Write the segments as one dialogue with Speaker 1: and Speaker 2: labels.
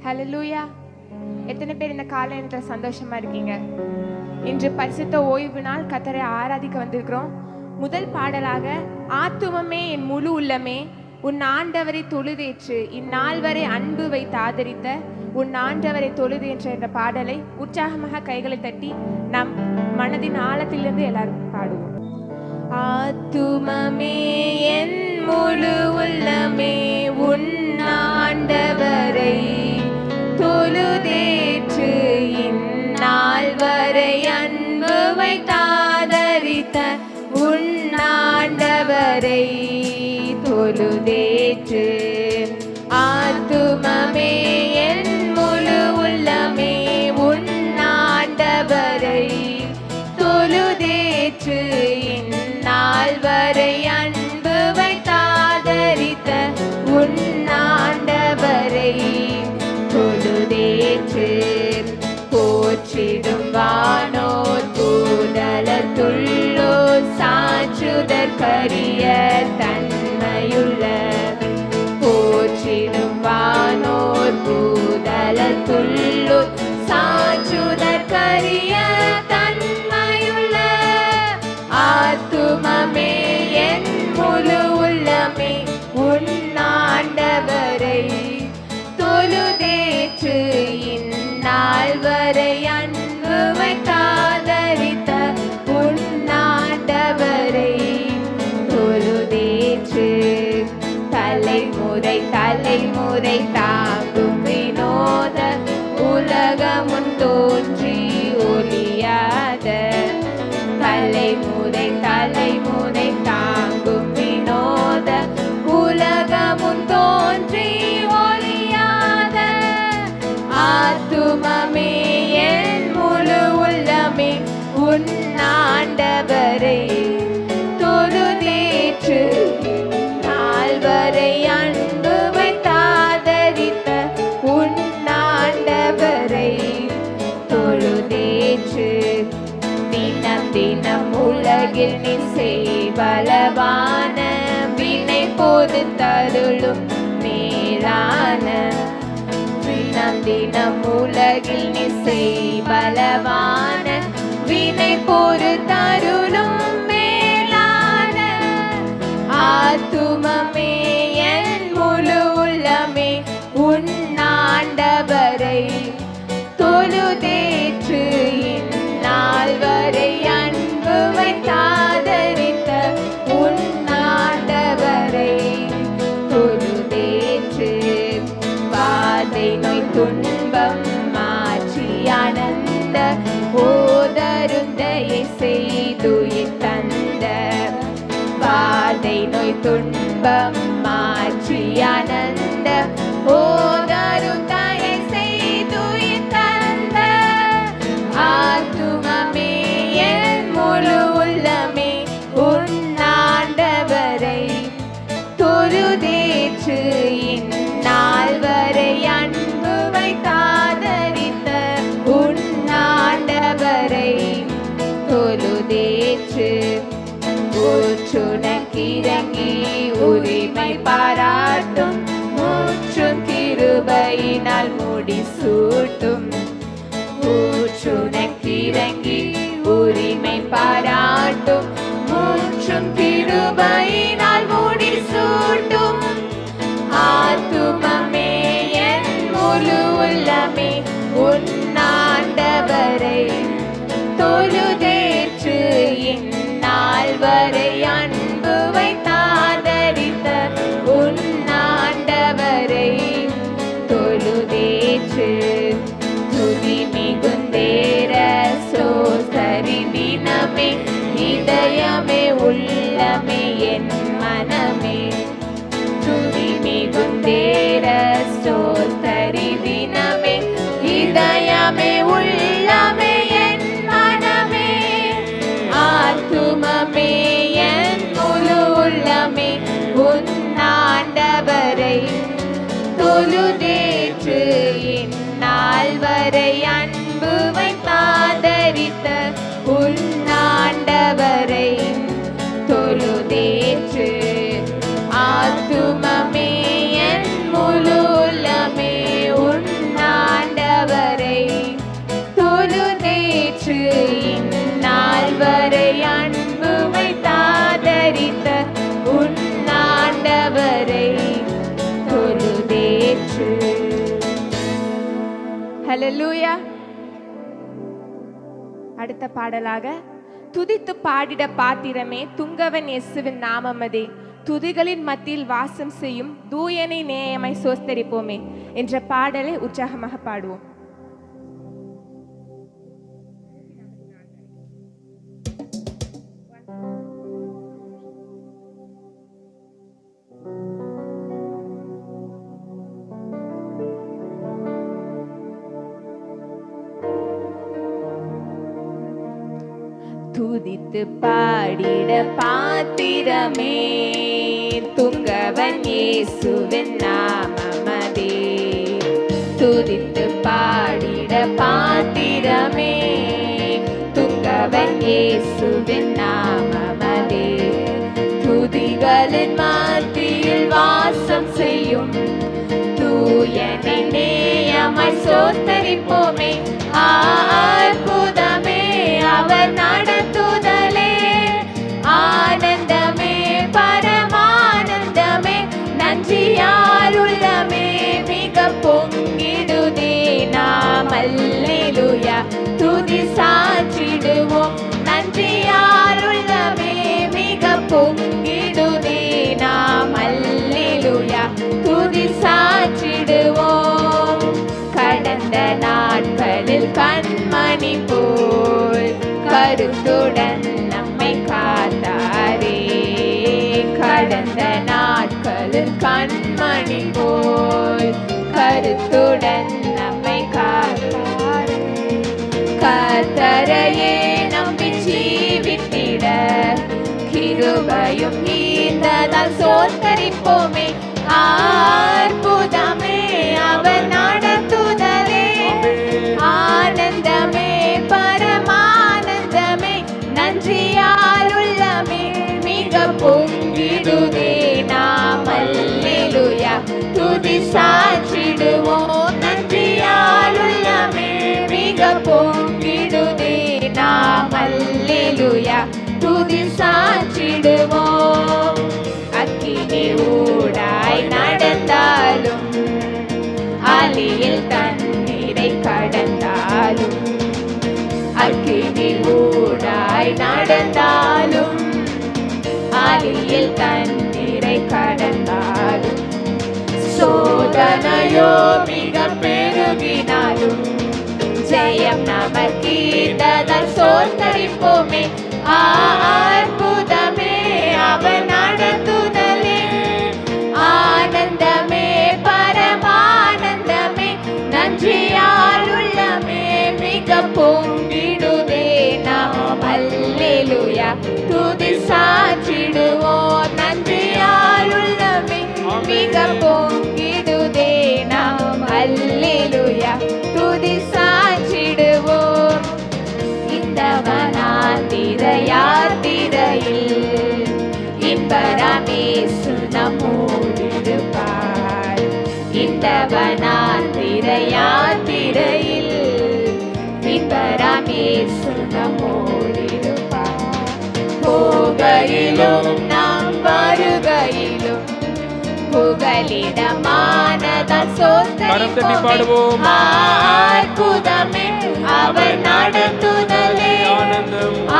Speaker 1: ஹல்லேலூயா. எத்தனை பேர் இந்த காலையில் சந்தோஷமா இருக்கீங்க? இன்று பரிசுத்த ஓய்வு நாள் கர்த்தரை ஆராதிக்க வந்திருக்கிறோம். முதல் பாடலாக ஆத்துமமே என் முழு உள்ளமே உன் ஆண்டவரை தொழுதேற்று இந்நாள் வரை அன்பு வைத்து ஆதரித்த உன் ஆண்டவரை தொழுதேற்று என்ற பாடலை உற்சாகமாக கைகளை தட்டி நம் மனதின் ஆழத்திலிருந்து எல்லாரும் பாடுவோம். ஆத்துமமே என் முழு உள்ளமே உன் ஆண்டவரை தொழுதேற்று இந்நாள் வரை அன்பு வைத்தாதரித்த உன் ஆண்டவரை தொழுதேற்று. ஆத்துமமே என் முழு உள்ளமே உன் ஆண்டவரை தொழுதேற்று இந்நாள் வரை அன்பு வைத்தாதரித்த உன் ஆண்டவரை தொழுதேற்று. போற்றிடும் வானோர் பூதலத்துள்ளோர் சாற்றுதற்கரிய தன்மையுள்ள. போற்றிடும் வானோர் பூதலத்துள்ளோர் சாற்றுதற்கரிய தன்மையுள்ள. ஆத்துமமே என் முழு உள்ளமே உன் ஆண்டவரை தொழுதேற்று இந்நாள் வரை அன்பு வைத்தாதரித்த உன் ஆண்டவரை தொழுதேற்று. தலைமுறை தலைமுறை தாங்கும் வினோத உலகமுன் தோன்றி ஒளியாத. தலைமுறை தலைமுறை தாங்கும் வினோத உலகமுன் தோன்றி ஒளியாத. ஆத்துமமே என் முழு உள்ளமே உன் ஆண்டவரை தொழுதேற்று நாள் வரை அன்பு வைத்தாதரித்த உன் ஆண்டவரை தொழுதேற்று. தினம் தினம் உலகில் நீ செய்வளவான வினை போது தருளும் மேலான. தினம் தினம் உலகில் நீ செய்வளவான வினை போது தருளும் மேலான. ஆத்துமமே என் முழு உள்ளமே உன் ஆண்டவரை தொழுதேற்று இந்நாள் வரை அன்பு வைத்தாதரித்த உன் ஆண்டவரை தொழுதேற்று. வாதை நோய் துன்பம் மாற்றி ஆனந்த ஓதருந்தையை செய்துயிர் தந்த. வாதை நோய் துன்பம் மாற்றி ஆனந்த ஓதருந்தையை செய்துயிர் தந்த. ஆத்துமமே என் முழு உள்ளமே உன் ஆண்டவரை தொழுதேற்று இந்நாள் வரை அன்பு வைத்தாதரித்த உன் ஆண்டவரை தொழுதேற்று. ஊற்றுனக்கிறங்கி உரிமை பாராட்டும் மூற்றும் கிருபையினால் முடிசூட்டும். ஊற்றுனக்கிறங்கி உரிமை பாராட்டும் மூற்றும் கிருபையினால் முடிசூட்டும். ஆத்துமமே என் முழு உள்ளமே உன் ஆண்டவரை தொழுதேற்று இந்நாள் வரை அன்பு வைத்தாதரித்த உன் ஆண்டவரை தொழுதேற்று. துதி மிகுந்தேற சோதரி தினமே இதயமே உள்ளமே என் மனமே. துதி மிகுந்தேற சோதரி தினமே இதயமே உள்ளமே என் மனமே. ஆத்துமமே என் முழு உள்ளமே உன் ஆண்டவரை தொழுதேற்று இந்நாள் வரை அன்பு வைத்தாதரித்த உன் ஆண்டவரை ஹல்லேலூயா. அடுத்த பாடலாக துதித்து பாடிட பாத்திரமே துங்கவன் இயேசுவின் நாமமதே, துதிகளின் மத்தியில் வாசம் செய்யும் தூயனை நேயமாய் சோஸ்தரிப்போமே என்ற பாடலை உற்சாகமாக பாடுவோம். துதித்து பாடிட பாத்திரமே துங்கவன் இயேசுவின் நாமமதே, துதித்து பாடிட பாத்திரமே துங்கவன் இயேசுவின் நாமமதே, துதிகளின் மத்தியில் வாசம் செய்யும் தூயனை நேயமாய் சோஸ்தரிப்போமே. அற்புதமே அவர் நடத்துதலே, ஆனந்தமே பரமானந்தமே, நன்றியால் உள்ளமே மிக பொங்கிடுதே. நாம் அல்லேலூயா துதி சாற்றிடுவோம், நன்றியால் உள்ளமே மிக பொங்கிடுதே. நாம் அல்லேலூயா துதி சாற்றிடுவோம். கடந்த நாட்களில் கண்மணி போல் கருத்துடன் நம்மை காத்தாரே, கடந்த நாட்களில் கண்மணி போல் கருத்துடன் நம்மை காத்தாரே, கர்த்தரையே நம்பி ஜீவித்திட கிருபையும் ஈந்ததால் சோஸ்தரிப்போமே. அற்புதமே அவர் நடத்துதலே, ஆனந்தமே பரமானந்தமே, நன்றியால் உள்ளமே மிக பொங்கிடுதே. நாம் அல்லேலூயா துதி சாற்றிடுவோம், நன்றியால் உள்ளமே மிக பொங்கிடுதே. நாம் அல்லேலூயா துதி சாற்றிடுவோம். அக்கினி ஊடாய் நடந்தாலும் ஆலியில் தண்ணீரை கடந்தாலும், அக்கினி ஊடாய் நடந்தாலும் ஆலியில் தண்ணீரை கடந்தாலும், சோதனையோ மிக பெருகினாலும் ஜெயம் நமக்கீந்ததால் சோஸ்தரிப்போமே. அற்புதமே அவர் நடத்துதலே, ஆனந்தமே பரமானந்தமே, நன்றியால் உள்ளமே மிக பொங்கிடுதே. நாம் அல்லேலூயா துதி சாற்றிடுவோம், நன்றியால் உள்ளமே மிக பொங்கிடுதே. நாம் அல்லேலூயா துதி சாற்றிடுவோம். இந்த வனாந்திர யாத்திரையில் இன்பராமேசு நம்மோடிருப்பார், இந்த வனாந்திர யாத்திரையில் இன்பராமேசு நம்மோடிருப்பார். போகையிலும் நாம் வருகையிலும் புகலிடமானதால் சோஸ்தரிப்போமே. அற்புதமே அவர் நடத்துதலே,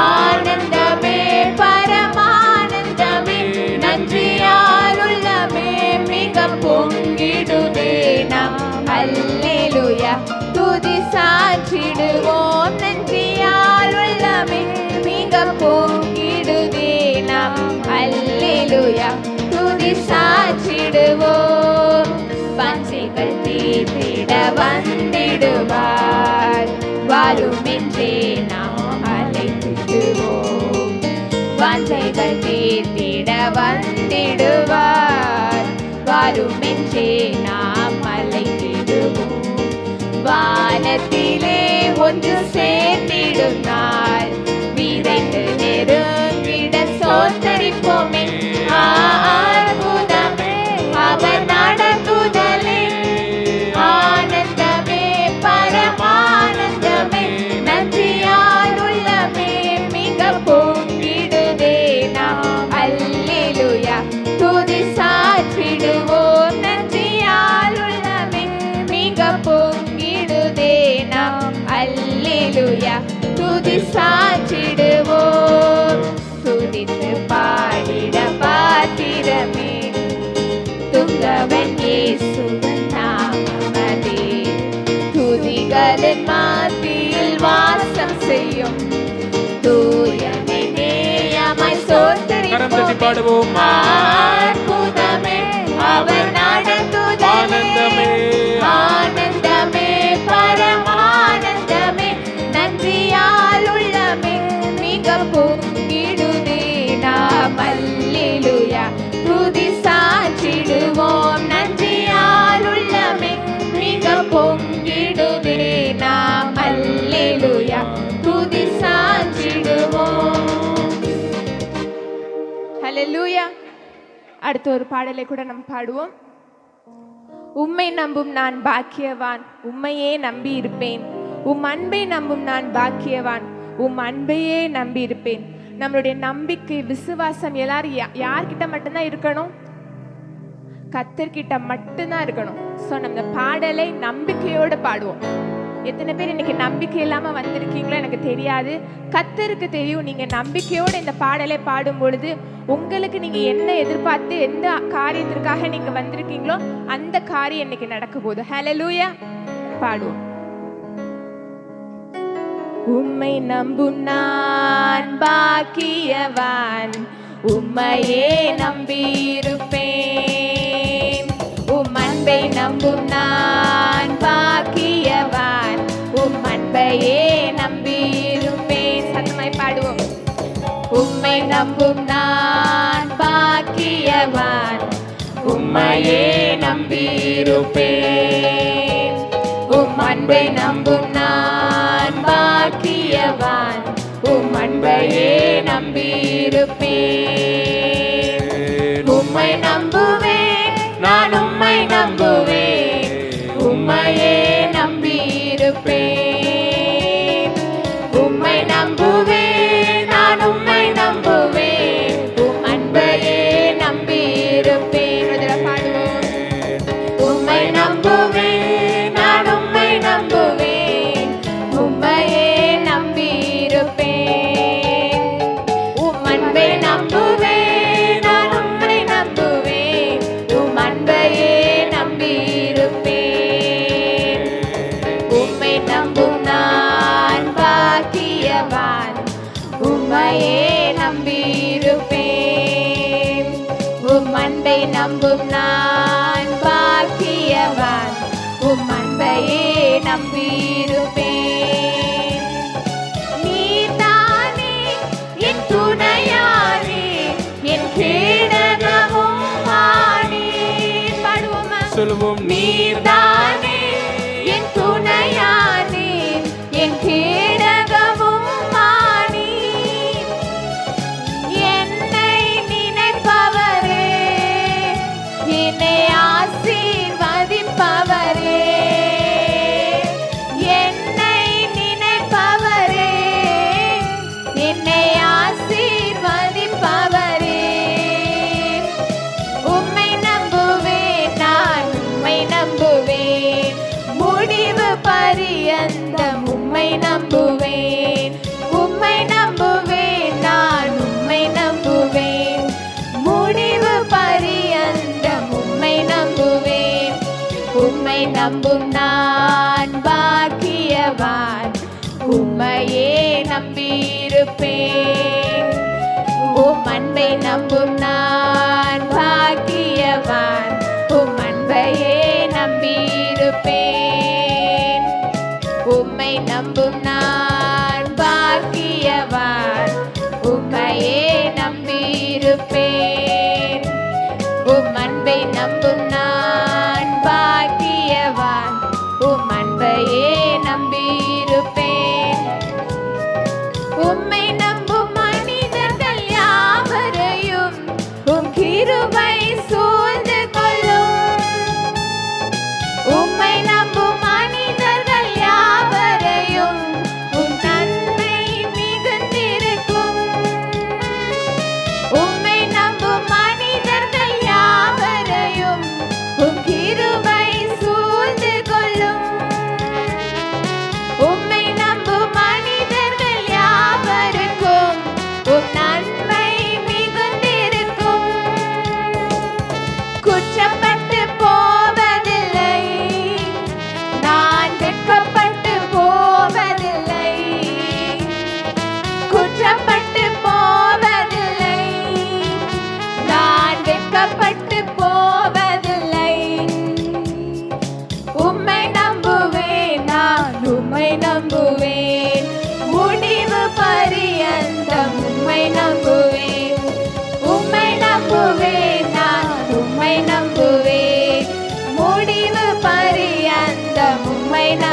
Speaker 1: ஆனந்தமே பரமானந்தமே, நன்றியால் உள்ளமே மிக பொங்கிடுதே. நாம் அல்லேலூயா துதி சாற்றிடுவோம், நன்றியால் உள்ளமே மிக பொங்கிடுதே. நாம் அல்லேலூயா துதி சாற்றிடுவோம். வாஞ்சைகள் தீர்த்திட வந்திடுவார், வாருமென்றே நாம் அழைத்திடுவோம். வாஞ்சைகள் தீர்த்திட வந்திடுவார், வாருமென்றே நாம் அழைத்திடுவோம். வானத்திலே ஒன்று சேர்ந்திடும் நாள் விரைந்து நெருங்கிட சோஸ்தரிப்போமே. அற்புதமே அவர் நடத்துதலே, ஆனந்தமே பரமானந்தமே, நன்றியால் உள்ளமே மிக பொங்கிடுதே. நாம் அல்லேலூயா துதி சாற்றிடுவோம், நன்றியால் உள்ளமே மிக பொங்கிடுதே. அல்லேலூயா. துதி சாற்றிடுவோம், துதித்து பாடிட பாத்திரமே, துங்கவன் இயேசுவின் நாமமே. துதிகளின் மத்தியில் வாசம் செய்யும் தூயனை நேயமாய் சோத்தரிப்போம். அற்புதமே அவர் நடத்துதலே, ஆனந்தமே பரமானந்தமே, நன்றியால் உள்ளமே மிக பொங்கிடுதே நாம். அல்லேலூயா. துதி சாற்றிடுவோம், நன்றியால் உள்ளமே மிக பொங்கிடுதே நாம். அல்லேலூயா. துதி சாற்றிடுவோம். ஹல்லேலூயா. அடுத்த ஒரு பாடலை கூட நம்ம பாடுவோம். உம்மை நம்பும் நான் பாக்கியவான், உம்மையே நம்பி இருப்பேன். உம் அன்பை நம்பும் நான் பாக்கியவான், உம் அன்பையே நம்பி இருப்பேன். நம்மளுடைய நம்பிக்கை விசுவாசம் எல்லாரும் யார்கிட்ட மட்டும்தான் இருக்கணும்? கர்த்தர்கிட்ட மட்டும்தான் இருக்கணும். ஸோ நம்ம பாடலை நம்பிக்கையோடு பாடுவோம். எத்தனை பேர் இன்னைக்கு நம்பிக்கை இல்லாம வந்திருக்கீங்களோ எனக்கு தெரியாது. கர்த்தருக்கு தெரியும். நீங்க நம்பிக்கையோட இந்த பாடலை பாடும் பொழுது உங்களுக்கு நீங்க என்ன எதிர்பார்த்து எந்த காரியத்திற்காக நீங்க வந்திருக்கீங்களோ அந்த காரியம் இன்னைக்கு நடக்க போகுது. ஹல்லேலூயா. பாடுவோம். உம்மை நம்பும் நான் பாக்கியவான், உம்மையே நம்பியிருப்பேன். உம் அன்பை நம்பும் நான் பாக்கியவான், உம் அன்பையே நம்பியிருப்பேன். சத்தமாய் பாடுவோம். உம்மை நம்பும் நான் பாக்கியவான், உம்மையே நம்பியிருப்பேன். உம் அன்பை நம்பும் நான் பாக்கியவான், உம் அன்பையே நம்பியிருப்பேன். உம்மை நம்புவேன், நான் உம்மை நம்புவேன், உம்மையே நம்பியிருப்பேன். உம்மை நம்புவேன், நான் உம்மை நம்புவேன், உம் அன்பையே நம்பியிருப்பேன். பாடுவோம். உம்மை நம்புவேன், நான் உம்மை நம்புவேன், உம்மையே நம்பியிருப்பேன். உம் அன்பை நம்புவேன், நான் உம்மை நம்புவேன், உம் அன்பையே நம்பியிருப்பேன். உம்மை நம்பும் நான் பாக்கியவான், உம்மையே நம்பியிருப்பேன். உம் அன்பை நம்பும் நான் பாக்கியவான், உம் அன்பையே நம்பியிருப்பேன். நீர்தானே என் துணையானே, என் கேடகமும் ஆனே. பாடுவோமா? சொல்லுவோம். நீர்தானே என் துணையானே, என் கேடகமும் ஆனே. என்னை நினைப்பவரே, என்னை ஆசீர்வதிப்பவரே. என்னை நினைப்பவரே, என்னை ஆசீர்வதிப்பவரே. உம்மை நம்புவேன், நான் உம்மை நம்புவேன், முடிவு பரியந்தம் உம்மை நம்புவேன். உம்மை நம்புவேன், நான் உம்மை நம்புவேன், முடிவு பரியந்தம் உம்மை நம்புவேன். உம்மை நம்பும் நான் பாக்கியவான், உம்மையே நம்பியிருப்பேன். உம் அன்பை நம்பும் நான் பாக்கியவான், உம் அன்பையே நம்பியிருப்பேன். உம்மை நம்பும் நான் பாக்கியவான், உம்மையே நம்பியிருப்பேன். உம் அன்பை நம்பும் நான் பாக்கியவான், உம் அன்பையே நம்பியிருப்பேன். உம்மை நம்பும் மனிதர்கள் யாவரையும் உம் கிருபை சூழ்ந்து கொள்ளும். உம்மை நம்பும் மனிதர்கள் யாவரையும் உம்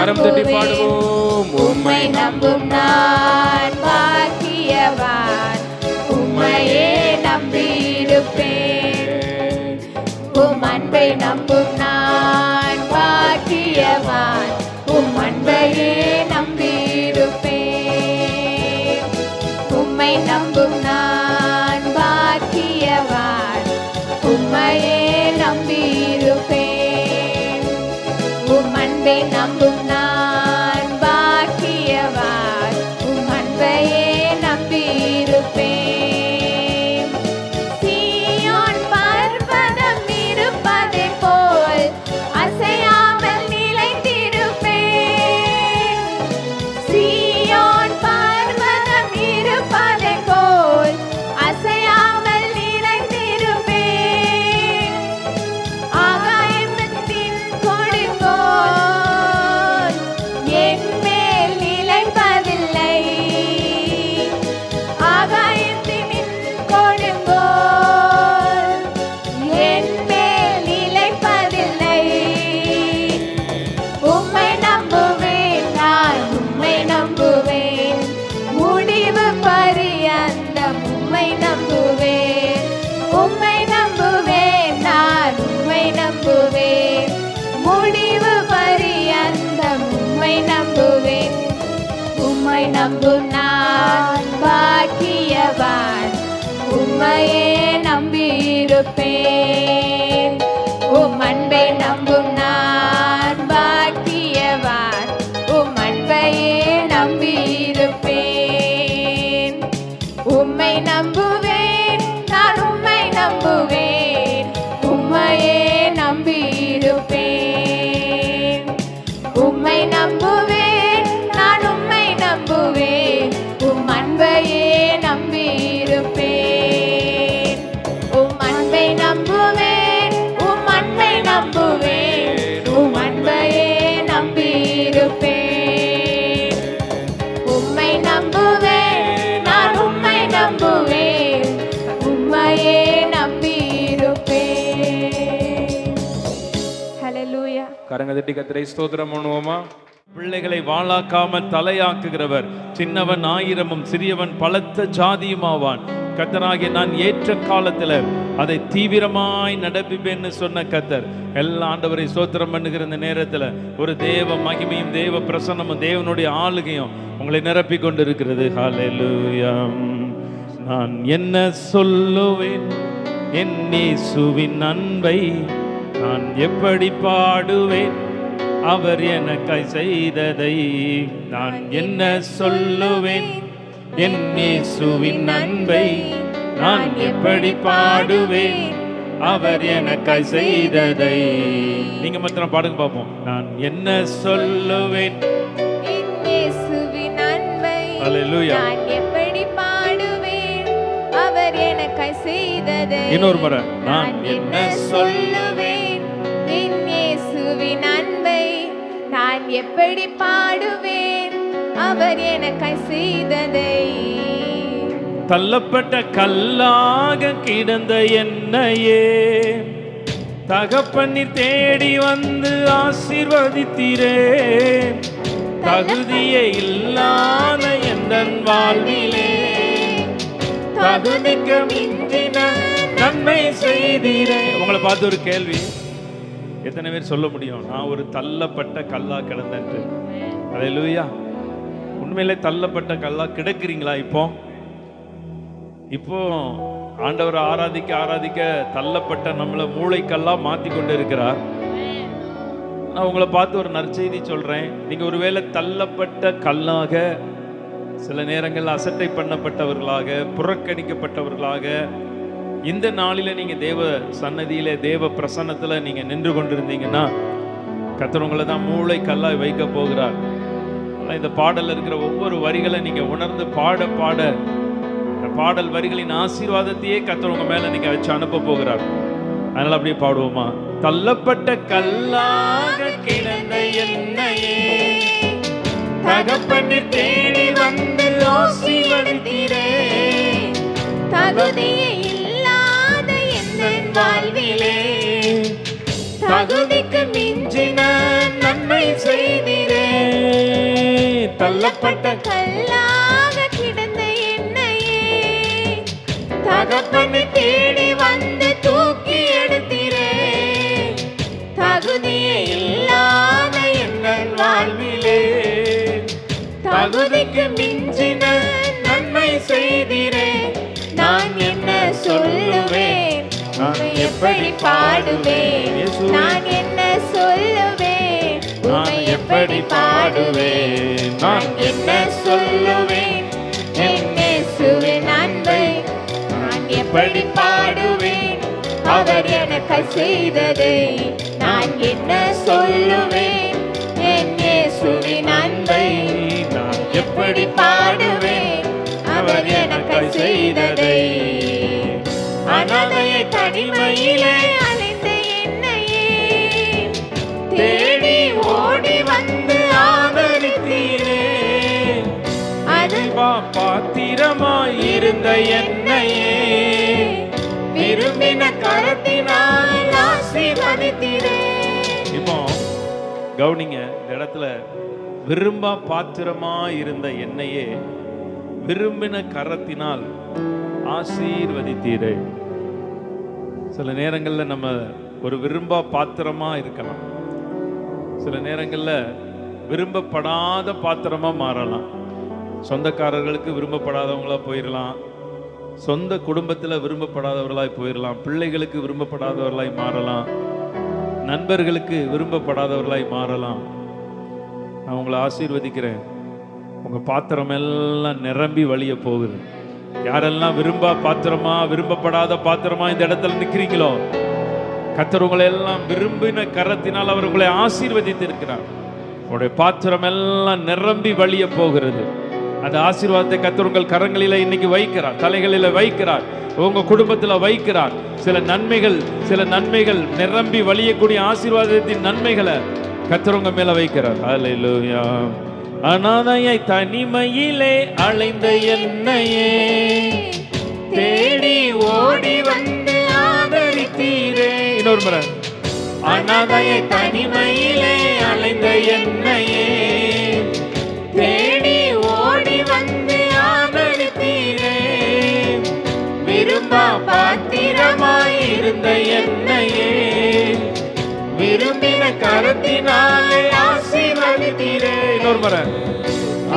Speaker 2: கரம் தட்டி பாடுவோம்.
Speaker 1: உம்மை நம்பும் நான் பாக்கியவான், உம்மையே நம்பியிருப்பேன். உம் அன்பை நம்பும் நான் பாக்கியவான், உம் அன்பையே நம்பியிருப்பேன். உம்மை நம்பும் நான் பாக்கியவான், உம்மையே நம்பியிருப்பேன். உம் அன்பை நம்பும் நான் பாக்கியவான், உம் அன்பையே நம்பியிருப்பேன். சீயோன் பர்வதம் இருப்பதை போல் அசையாமல் நிலைத்திருப்பேன். சீயோன் பர்வதம் இருப்பதை போல் அசையாமல் நிலைத்திருப்பேன். ஆகாயத்தின் கொடுங்கோல் என் மேல் நிலைப்பதில்லை. ஆகாயத்தின் கொடுங்கோல் என் மேல் நிலைப்பதில்லை. உம்மை நம்புவேன், நான் உம்மை நம்புவேன். முடிவு பரியந்தம் உம்மை நம்புவேன். உம்மை நம்புவேன், நான் உம்மை நம்புவேன். முடிவு பரியந்தம் உம்மை நம்புவேன். உம்மை நம்பும் நான் பாக்கியவான், உம்மையே நம்பியிருப்பேன். உம் அன்பை நம்பும் நான் பாக்கியவான், உம் அன்பையே நம்பியிருப்பேன். உம்மை நம்புவேன், நான் உம்மை நம்புவேன். உம்மையே நம்பியிருப்பேன். உம்மை நம்புவேன், நான் உம்மை நம்புவேன். உம் அன்பையே நம்பியிருப்பேன். உம் அன்பை நம்புவேன், உம் அன்பை நம்புவேன். உம் அன்பையே நம்பியிருப்பேன். உம்மை நம்புவேன், நான் உம்மை நம்புவேன். உம்மையே நம்பியிருப்பேன். ஹல்லேலூயா.
Speaker 2: கரங்க தட்டி கர்த்தரை ஸ்தோத்திரம் பண்ணுவோமா? பிள்ளைகளை வாளாக்காமல் தலையாக்குகிறவர், சின்னவன் ஆயிரமும் சிறியவன் பலத்த ஜாதியுமாவான். கர்த்தராகிய நான் ஏற்ற காலத்துல அதை தீவிரமாய் நடப்பிப்பேன்னு சொன்ன கர்த்தர் எல்லா ஆண்டவரை ஸ்தோத்திரம் பண்ணுகிற இந்த நேரத்துல ஒரு தேவ மகிமையும் தேவ பிரசன்னமும் தேவனுடைய ஆளுகையும் உங்களை நிரப்பி கொண்டு இருக்கிறது. ஹல்லேலூயா. நான் என்ன சொல்லுவேன் என் இயேசுவின் அன்பை, நான் எப்படி பாடுவேன் அவர் எனக்காய் செய்ததை. நான் என்ன சொல்லுவேன் என் இயேசுவின் அன்பை, நான் எப்படி பாடுவேன் அவர் எனக்காய் செய்ததை. நீங்க மாத்திரம் பாடுங்க பார்ப்போம். நான் என்ன சொல்லுவேன்
Speaker 1: என் இயேசுவின் அன்பை,
Speaker 2: ஹல்லேலூயா.
Speaker 1: நான் எப்படி பாடுவேன் அவர் எனக்காய் செய்ததை.
Speaker 2: இன்னொரு முறை.
Speaker 1: நான் என்ன சொல்லுவேன் என் இயேசுவின் அன்பை, நான் எப்படி பாடுவேன் அவர் எனக்காய் செய்ததை.
Speaker 2: தள்ளப்பட்ட கல்லாக கிடந்த என்னையே தகப்பனீர் தேடி வந்து ஆசீர்வதித்தீரே. தகுதியே இல்லாத எந்தன் வாழ்விலே தகுதிக்கு மிஞ்சின நன்மை செய்தீரே. உங்களை பார்த்து ஒரு கேள்வி, எத்தனை பேர் சொல்ல முடியும் நான் ஒரு தள்ளப்பட்ட கல்லா கிடந்தேன்ட்டு? ஹல்லேலூயா. உண்மையிலே தள்ளப்பட்ட கல்லா கிடக்குறீங்களா? இப்போ ஆண்டவரை ஆராதிக்க ஆராதிக்க தள்ளப்பட்ட நம்மளை மூளைக்கல்லா மாத்தி கொண்டு இருக்கிறார். நான் உங்களை பார்த்து ஒரு நற்செய்தி சொல்றேன். நீங்க ஒருவேளை தள்ளப்பட்ட கல்லாக, சில நேரங்கள் அசட்டை பண்ணப்பட்டவர்களாக, புறக்கணிக்கப்பட்டவர்களாக இந்த நாளில நீங்க தேவ சன்னதியில தேவ பிரசன்னத்துல நீங்க நின்று கொண்டிருந்தீங்கன்னா கர்த்தர் உங்களை தான் மூளைக்கல்லாய் வைக்க போகிறார். இந்த பாடல்ல இருக்கிற ஒவ்வொரு வரிகளை நீங்க உணர்ந்து பாட பாட பாடல் வரிகளின் ஆசீர்வாதத்தையே கர்த்தர் உங்க மேல நீங்க வச்சு அனுப்ப போகிறார். அதனால அப்படியே பாடுவோமா? தள்ளப்பட்ட கல்லாக கிடந்த என்னையே தகப்பனீர் தேடி வந்து ஆசீர்வதித்தீரே.
Speaker 1: தகுதியே இல்லாத என் வாழ்விலே தகுதிக்கு மிஞ்சின நன்மை செய்திரே.
Speaker 2: தள்ளப்பட்ட
Speaker 1: கல்லாக கிடந்த என்னையே தகப்பனை தேடி வந்து தூக்கி எடுத்திரே. தகுதியே இல்லாத எங்கள் வாழ்விலே தகுதிக்கு மிஞ்சின நன்மை செய்திரே. நான் என்ன சொல்லுவேன், உம்மை எப்படி பாடுவேன்? நான் என்ன சொல்லுவேன், உம்மை எப்படி பாடுவேன்? நான் என்ன சொல்லுவேன், என் இயேசுவின் அன்பை நான் எப்படி பாடுவேன்? அவர் எனக்கு செய்ததை நான் என்ன சொல்லுவேன், என் இயேசுவின் அன்பை நான் எப்படி பாடுவேன்? அவர் எனக்கு செய்ததை. அனாதையை தனிமையிலே அலைந்த என்னையே தேடி ஓடி வந்து ஆதரித்தீரே.
Speaker 2: அதிபா பாத்திரமாய் இருந்த என்னையே
Speaker 1: விரும்பின கரத்தினால் ஆசீர்வதித்தீரே.
Speaker 2: இப்போ கவுனிங்க, இந்த இடத்துல விரும்பா பாத்திரமா இருந்த என்னையே விரும்பின கரத்தினால் ஆசீர்வதித்தீரே. சில நேரங்கள்ல நம்ம ஒரு விரும்பா பாத்திரமா இருக்கலாம், சில நேரங்கள்ல விரும்பப்படாத பாத்திரமா மாறலாம். சொந்தக்காரர்களுக்கு விரும்பப்படாதவங்களா போயிடலாம், சொந்த குடும்பத்துல விரும்பப்படாதவர்களாய் போயிடலாம், பிள்ளைகளுக்கு விரும்பப்படாதவர்களாய் மாறலாம், நண்பர்களுக்கு விரும்பப்படாதவர்களாய் மாறலாம். நான் உங்களை ஆசீர்வதிக்கிறேன், உங்க பாத்திரம் எல்லாம் நிரம்பி வழிய போகுது. யாரெல்லாம் விரும்பப்படாத பாத்திரமா இந்த இடத்துல நிக்கிறீங்களோ, கர்த்தர் உங்களை எல்லாம் விரும்பின கரத்தினால் அவர் உங்களை ஆசீர்வதித்து இருக்கிறார். உங்களுடைய பாத்திரம் எல்லாம் நிரம்பி வழிய போகிறது. அந்த ஆசீர்வாதத்தை கர்த்தர் உங்கள் கரங்களில இன்னைக்கு வைக்கிறார், தலைகளில வைக்கிறார், உங்க குடும்பத்துல வைக்கிறார். சில நன்மைகள் நிரம்பி வழியக்கூடிய ஆசீர்வாதத்தின் நன்மைகளை கர்த்தர் உங்க மேல வைக்கிறார். ஹல்லேலூயா. அனாதையை தனிமையிலே அலைந்த என்னையே தேடி ஓடி வந்து ஆதரித்தீரே. இன்னொரு முறை. அனாதையை தனிமையிலே அலைந்த என்னையே தேடி ஓடி வந்து ஆதரித்தீரே. விரும்பா பாத்திரமாய் இருந்த என்னையே விரும்பின கரத்தினாலே ஆசீர்வதித்தீரே. இன்னொரு முறை.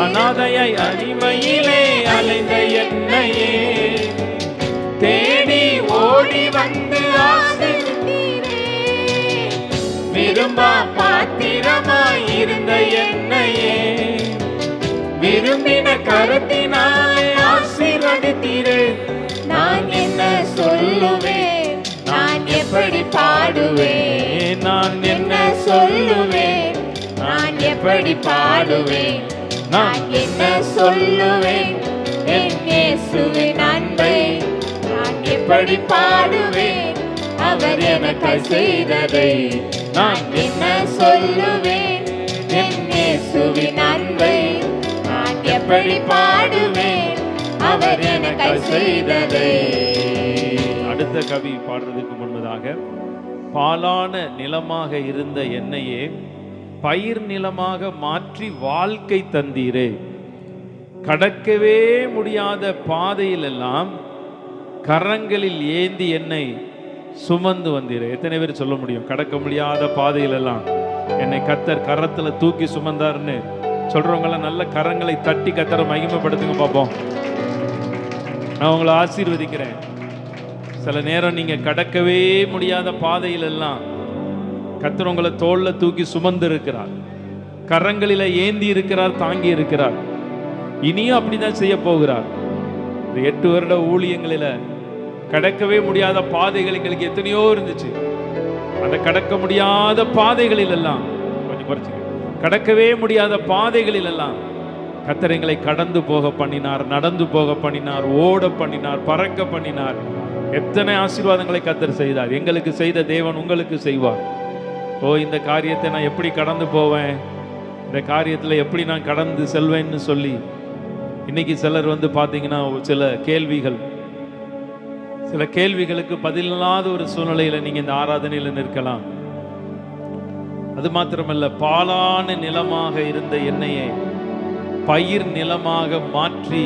Speaker 2: அனாதையை அடிமையிலே அலைந்த என்னையே தேடி ஓடி வந்து ஆசீர்வதித்தீரே. விரும்பா பாத்திரமாய் இருந்த என்னையே விரும்பின கரத்தினாலே ஆசீர்வதித்தீரே. நான் என்ன சொல்லுவேன், நான் எப்படி பாடுவேன்? நான் என்ன சொல்லுவேன், நான் எப்படி பாடுவேன்? நான் என்ன சொல்லுவேன், என் இயேசுவின் அன்பை நான் எப்படி பாடுவேன்? அவர் எனக்கு செய்ததை நான் என்ன சொல்லுவேன், என் இயேசுவின் அன்பை நான் எப்படி பாடுவேன்? அவர் எனக்கு செய்ததை. அடுத்த கவி பாடுறதுக்கு முன்பதாக, பாலான நிலமாக இருந்த என்னையே பயிர் நிலமாக மாற்றி வாழ்க்கை தந்தீரே. கடக்கவே முடியாத பாதையிலெல்லாம் கரங்களில் ஏந்தி என்னை சுமந்து வந்தீரே. எத்தனை பேர் சொல்ல முடியும், கடக்க முடியாத பாதையிலெல்லாம் என்னை கர்த்தர் கரத்துல தூக்கி சுமந்தாருன்னு சொல்றவங்கள நல்ல கரங்களை தட்டி கர்த்தரை மகிமைப்படுத்துங்க பார்ப்போம். நான் உங்களை ஆசீர்வதிக்கிறேன். சில நேரம் நீங்க கடக்கவே முடியாத பாதையிலெல்லாம் கர்த்தர் உங்களை தோல்ல தூக்கி சுமந்து இருக்கிறார், கரங்களில ஏந்தி இருக்கிறார், தாங்கி இருக்கிறார். இனியும் அப்படிதான் செய்ய போகிறார். இந்த 8 வருட ஊழியங்களில கடக்கவே முடியாத பாதைகள் எங்களுக்கு எத்தனையோ இருந்துச்சு. அந்த கடக்க முடியாத பாதைகளில் எல்லாம் கொஞ்சம் குறைச்சிக்க, கடக்கவே முடியாத பாதைகளில் எல்லாம் கர்த்தர் எங்களை கடந்து போக பண்ணினார், நடந்து போக பண்ணினார், ஓட பண்ணினார், பறக்க பண்ணினார். எத்தனை ஆசீர்வாதங்களை கர்த்தர் செய்தார். எங்களுக்கு செய்த தேவன் உங்களுக்கு செய்வார். ஓ, இந்த காரியத்தை நான் எப்படி கடந்து போவேன், இந்த காரியத்தில் எப்படி நான் கடந்து செல்வேன்னு சொல்லி இன்னைக்கு சிலர் பார்த்தீங்கன்னா சில கேள்விகளுக்கு பதிலில்லாத ஒரு சூழ்நிலையில் நீங்கள் இந்த ஆராதனையில் நிற்கலாம். அது மாத்திரமல்ல, பாலான நிலமாக இருந்த என்னையை பயிர் நிலமாக மாற்றி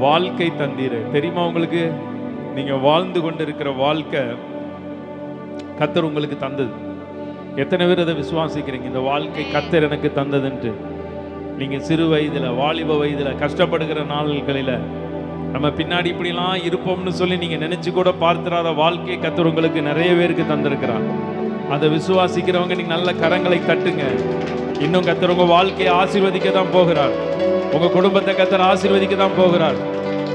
Speaker 2: வாழ்க்கை தந்தீரு. தெரியுமா உங்களுக்கு? நீங்க வாழ்ந்து கொண்டிருக்கிற வாழ்க்கை கர்த்தர் உங்களுக்கு தந்தது. எத்தனை பேர் அதை விசுவாசிக்கிறீங்க? இந்த வாழ்க்கை கர்த்தர் எனக்கு தந்ததுன்ட்டு. நீங்க சிறு வயதுல, வாலிப வயதுல, கஷ்டப்படுகிற நாள்களில நம்ம பின்னாடி இப்படிலாம் இருப்போம்னு சொல்லி நீங்க நினைச்சு கூட பார்த்திராத வாழ்க்கையை கர்த்தர் உங்களுக்கு நிறைய பேருக்கு தந்திருக்கிறார். அதை விசுவாசிக்கிறவங்க நீங்க நல்ல கரங்களை தட்டுங்க. இன்னும் கர்த்தர் உங்க வாழ்க்கையை ஆசீர்வதிக்க தான் போகிறார். உங்க குடும்பத்தை கர்த்தர் ஆசீர்வதிக்க தான் போகிறார்.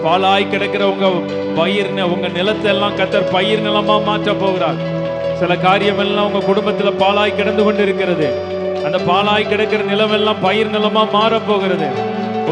Speaker 2: பாலாய் கிடக்கிற உங்க உங்க நிலத்தை எல்லாம் கர்த்தர் பயிர் நிலமா மாற்ற போகிறார். சில காரியம் எல்லாம் உங்க குடும்பத்துல பாலாய் கிடந்து கொண்டு இருக்கிறது. அந்த பாலாய் கிடக்கிற நிலம் எல்லாம் பயிர் நிலமா மாற போகிறது.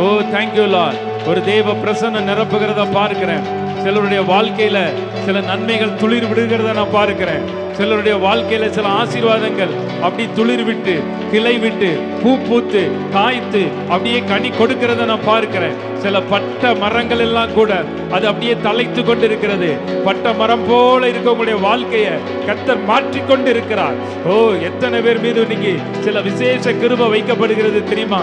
Speaker 2: ஓ தேங்க்யூ லார்ட். ஒரு தேவ பிரசன்னம் நிரப்புகிறத பார்க்கிறேன். சிலருடைய வாழ்க்கையில சில நன்மைகள் துளிர் விடுகிறத நான் பார்க்கிறேன். சிலருடைய வாழ்க்கையில சில ஆசீர்வாதங்கள் அப்படி துளிர் விட்டு, கிளை விட்டு, பூ பூத்து, காய்த்து அப்படியே கனி கொடுக்கிறத நான் பார்க்கிறேன். சில பட்ட மரங்கள் எல்லாம் கூட அது அப்படியே தலைத்து கொண்டு இருக்கிறது. பட்ட மரம் போல இருக்க உங்களுடைய வாழ்க்கையை கர்த்தர் மாற்றிக்கொண்டு இருக்கிறார். ஓ, எத்தனை பேர் மீது இன்னைக்கு சில விசேஷ கிருபை வைக்கப்படுகிறது தெரியுமா?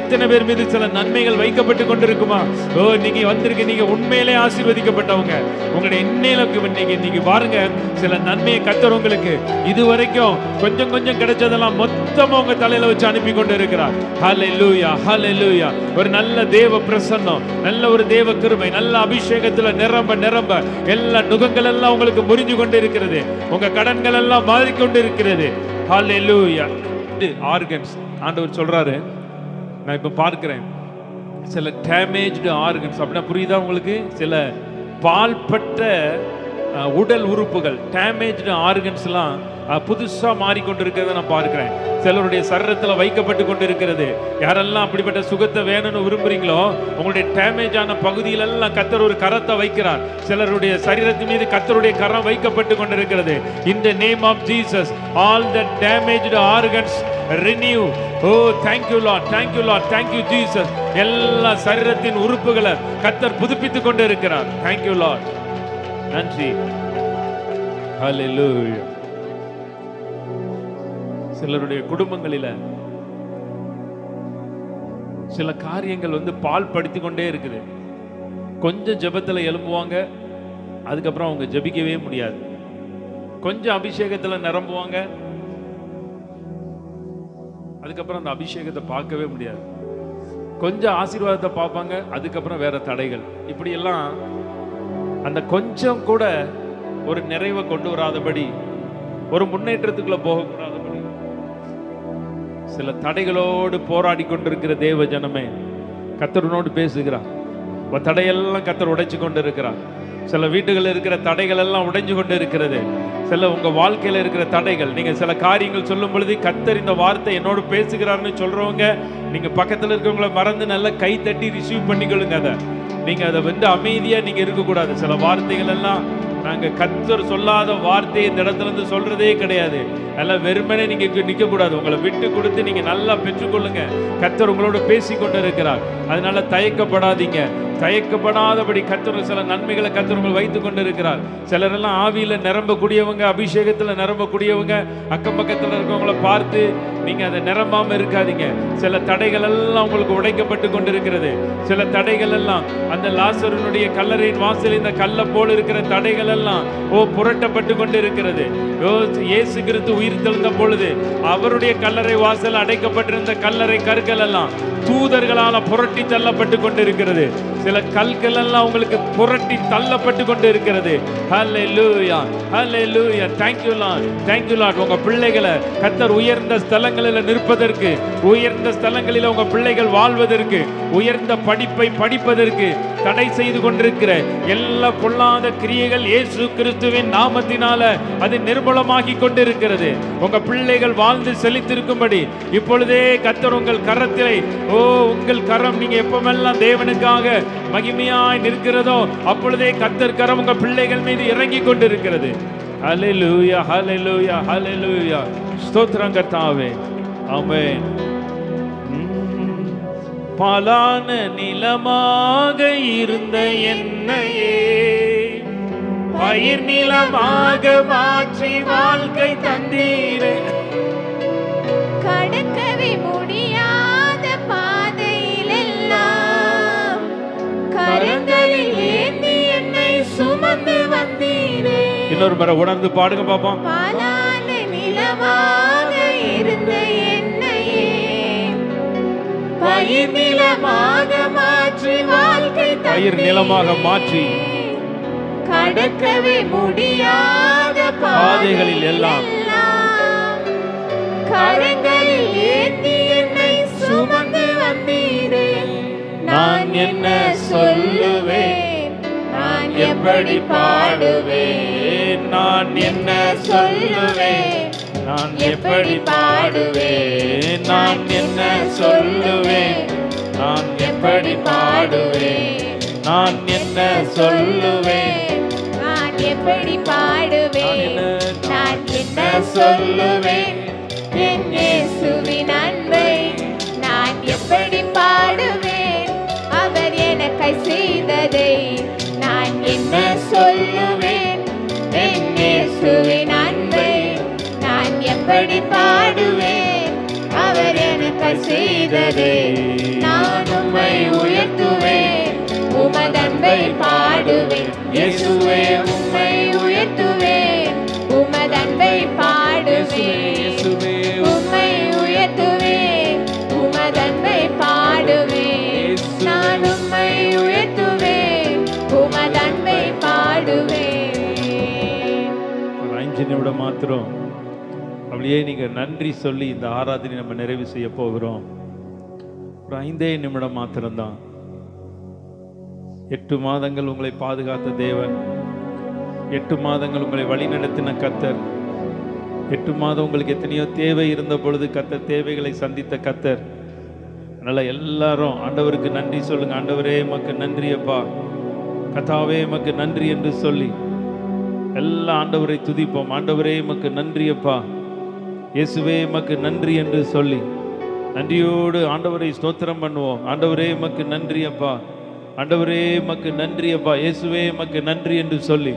Speaker 2: எத்தனை பேர் மீது சில நன்மைகள் வைக்கப்பட்டு கொண்டிருக்குமா? ஓ, நீங்க வந்திருக்கு, நீங்க உண்மையிலே ஆசீர்வதிக்கப்பட்டவங்க. உங்களுடைய இன்னைக்கு பாருங்க, சில நன்மையை கர்த்தர் உங்களுக்கு இதுவரைக்கும் கொஞ்சம் கொஞ்சம் கிடைச்சதெல்லாம் மொத்தமா உங்க தலையில வச்சு அனுப்பி கொண்டு இருக்கிறார். ஹல்லேலூயா, ஹல்லேலூயா. ஒரு நல்ல தேவ பிரசன்னம், நல்ல ஒரு தேவ கிருபை, நல்ல அபிஷேகத்துல நிரம்ப நிரம்ப எல்லா நுகங்கள் எல்லாம் உங்களுக்கு முறிஞ்சு கொண்டு இருக்கிறது. உங்க கடன்கள் எல்லாம் மாறிக்கொண்டு இருக்கிறது. ஹல்லேலூயா. ஆர்கன்ஸ் ஆண்டவர் சொல்றாரு, நான் இப்ப பார்க்கிறேன் சில டேமேஜ்டு ஆர்கன்ஸ். அப்படின்னா புரியுதா உங்களுக்கு? சில பால்பட்ட உடல் உறுப்புகள், டேமேஜ்டு ஆர்கன்ஸ்லாம் புதுசா மாறிக்கொண்டிருக்கிறத நான் பார்க்கிறேன். சிலருடைய சரீரத்தில் வைக்கப்பட்டு கொண்டு இருக்கிறது. யாரெல்லாம் அப்படிப்பட்ட சுகத்தை வேணும்னு விரும்புறீங்களோ, உங்களுடைய டேமேஜ் ஆன பகுதியிலெல்லாம் கர்த்தர் ஒரு கரத்தை வைக்கிறார். சிலருடைய சரீரத்தின் மீது கர்த்தருடைய கரம் வைக்கப்பட்டு கொண்டிருக்கிறது. In the name of Jesus, all the damaged organs renew. Oh, thank you Lord, thank you Lord, thank you Jesus. எல்லா சரீரத்தின் உறுப்புகளை கர்த்தர் புதுப்பித்துக் கொண்டு இருக்கிறார். Thank you Lord. நன்றி. ஹல்லேலூயா. சிலருடைய குடும்பங்களில சில காரியங்கள் பால் படுத்தி கொண்டே இருக்குது. கொஞ்சம் ஜெபத்துல எழும்புவாங்க, அதுக்கப்புறம் அவங்க ஜெபிக்கவே முடியாது. கொஞ்சம் அபிஷேகத்துல நிரம்புவாங்க, அதுக்கப்புறம் அந்த அபிஷேகத்தை பார்க்கவே முடியாது. கொஞ்சம் ஆசீர்வாதத்தை பார்ப்பாங்க, அதுக்கப்புறம் வேற தடைகள். இப்படி எல்லாம் அந்த கொஞ்சம் கூட ஒரு நிறைவை கொண்டு வராதபடி, ஒரு முன்னேற்றத்துக்குள்ள போகக்கூடாதபடி சில தடைகளோடு போராடி கொண்டிருக்கிற தேவ ஜனமே, கர்த்தரோடு பேசுகிறார். தடையெல்லாம் கர்த்தர் உடைச்சு கொண்டு இருக்கிறார். சில வீட்டுகளில் இருக்கிற தடைகள் எல்லாம் உடைஞ்சு கொண்டு இருக்கிறது. சில உங்க வாழ்க்கையில இருக்கிற தடைகள், நீங்க சில காரியங்கள் சொல்லும் பொழுது கர்த்தர் இந்த வார்த்தை என்னோடு பேசுகிறார்னு சொல்றவங்க, நீங்க பக்கத்துல இருக்கவங்கள மறந்து நல்லா கை தட்டி ரிசீவ் பண்ணிக்கொள்ளுங்க. அதை நீங்க அதை அமைதியா நீங்க இருக்கக்கூடாது. சில வார்த்தைகள் எல்லாம் நாங்க கர்த்தர் சொல்லாத வார்த்தையை இந்த இடத்துல இருந்து சொல்றதே கிடையாது. நல்லா வெறுமனே நீங்க நிக்க கூடாது. உங்களை விட்டு கொடுத்து நீங்க நல்லா பெற்றுக்கொள்ளுங்க. கர்த்தர் உங்களோட பேசி கொண்டு இருக்கிறார். அதனால தயக்கப்படாதீங்க. தயக்கப்படாதபடி கர்த்தர் சில நன்மைகளை கர்த்தர் உங்களை வைத்துக் கொண்டு இருக்கிறார். சிலரெல்லாம் ஆவியில நிரம்பக்கூடியவங்க, அபிஷேகத்துல நிரம்பக்கூடியவங்க. அக்கம் பக்கத்துல இருக்கவங்களை பார்த்து நீங்க அதை நிரம்பாம இருக்காதீங்க. சில தடைகள் எல்லாம் உங்களுக்கு உடைக்கப்பட்டு கொண்டிருக்கிறது. சில தடைகள் எல்லாம் அந்த லாசருனுடைய கல்லறையின் வாசல் இந்த கல்லை போல இருக்கிற தடைகள் எல்லாம் புரட்டப்பட்டு கொண்டு இருக்கிறது. இயேசு கிறிஸ்து உயிர் தெழுந்த பொழுது அவருடைய கல்லறை வாசல் அடைக்கப்பட்டிருந்த கல்லறை கற்கள் எல்லாம் தூதர்களால புரட்டி தள்ளப்பட்டு கொண்டு இருக்கிறது. சில கல்கள் எல்லாம் உங்களுக்கு புரட்டி தள்ளப்பட்டு கொண்டு இருக்கிறது. ஹல்லேலூயா, ஹல்லேலூயா. Thank you Lord, thank you Lord. உங்க பிள்ளைகளை கர்த்தர் உயர்ந்த ஸ்தலங்களில் நிற்பதற்கு, உயர்ந்த ஸ்தலங்களில் உங்க பிள்ளைகள் வாழ்வதற்கு, உயர்ந்த படிப்பை படிப்பதற்கு தடை செய்து கொண்டிருக்கிற எல்லா பொல்லாத கிரியைகள் இயேசு கிறிஸ்துவின் நாமத்தினால அது நிர்மூலமாகி கொண்டிருக்கிறது. உங்க பிள்ளைகள் வாழ்ந்து செழித்திருக்கும்படி இப்பொழுதே கர்த்தர் உங்கள் கரத்திலே, உங்கள் கரம் நீங்க எப்பமெல்லாம் தேவனுக்காக மகிமையாய் நிற்கிறதோ அப்பொழுதே கர்த்தர் கரம் உங்க பிள்ளைகள் மீது இறங்கி கொண்டிருக்கிறது. ஹல்லேலூயா, ஹல்லேலூயா, ஹல்லேலூயா. ஸ்தோத்திரம் கர்த்தாவே. ஆமென். பாலான நிலமாக இருந்த என்னையே பயிர் நிலமாக மாற்றி வாழ்க்கை தந்தீரே.
Speaker 1: சுமந்து வந்தீரே.
Speaker 2: இன்னொரு முறை உணர்ந்து பாடுங்க பாப்போம்.
Speaker 1: பாலான நிலமாக இருந்த என்னையே பயிர் நிலமாக மாற்றி வாழ்க்கை
Speaker 2: பயிர் நிலமாக மாற்றி
Speaker 1: கடக்கவே முடியாத
Speaker 2: பாதைகளில் எல்லாம்
Speaker 1: கரங்களில் ஏந்தி என்னை சுமந்து வந்தீரே. நான் என்ன சொல்லுவேன், நான் எப்படி பாடுவேன்,
Speaker 2: நான் என்ன சொல்லுவேன், நான் எப்படி பாடுவேன், நான் என்ன சொல்லுவேன், நான் எப்படி பாடுவேன், நான் என்ன சொல்லுவேன்,
Speaker 1: நான் எப்படி பாடுவேன், நான் என்ன சொல்லுவேன், என் இயேசுவின் அன்பை நான் எப்படி பாடுவேன், அவர் எனக்கு செய்ததை நான் என்ன சொல்லுவேன், என் இயேசுவின் அன்பை நான் எப்படி பாடுவேன், அவர் எனக்கு செய்ததை நான் உம்மை உயர்த்துவேன், உமதன்பை பாடுவேன். இயேசுவே உம்மை உயர்த்துவேன், உமதன்பை பாடுவேன், உம்மை உயர்த்துவேன், உமதன்பை பாடுவேன், நான் உம்மை உயர்த்துவேன், உமதன்பை பாடுவேன்.
Speaker 2: ஒரு 5 நிமிடம் மாத்திரம் அப்படியே நீங்க நன்றி சொல்லி இந்த ஆராதனை நம்ம நிறைவு செய்ய போகிறோம். ஒரு 5 நிமிடம் மாத்திரம்தான். 8 மாதங்கள் உங்களை பாதுகாத்த தேவன், 8 மாதங்கள் உங்களை வழிநடத்தின கர்த்தர், 8 மாதம் உங்களுக்கு எத்தனையோ தேவை இருந்த பொழுது கர்த்தர் தேவைகளை சந்தித்த கர்த்தர். அதனால எல்லாரும் ஆண்டவருக்கு நன்றி சொல்லுங்க. ஆண்டவரே உமக்கு நன்றி அப்பா, கர்த்தாவே உமக்கு நன்றி என்று சொல்லி எல்லா ஆண்டவரை துதிப்போம். ஆண்டவரே உமக்கு நன்றி அப்பா, இயேசுவே உமக்கு நன்றி என்று சொல்லி நன்றியோடு ஆண்டவரை ஸ்தோத்திரம் பண்ணுவோம். ஆண்டவரே உமக்கு நன்றி அப்பா, ஆண்டவரே உமக்கு நன்றி அப்பா, இயேசுவே உமக்கு நன்றி என்று சொல்லி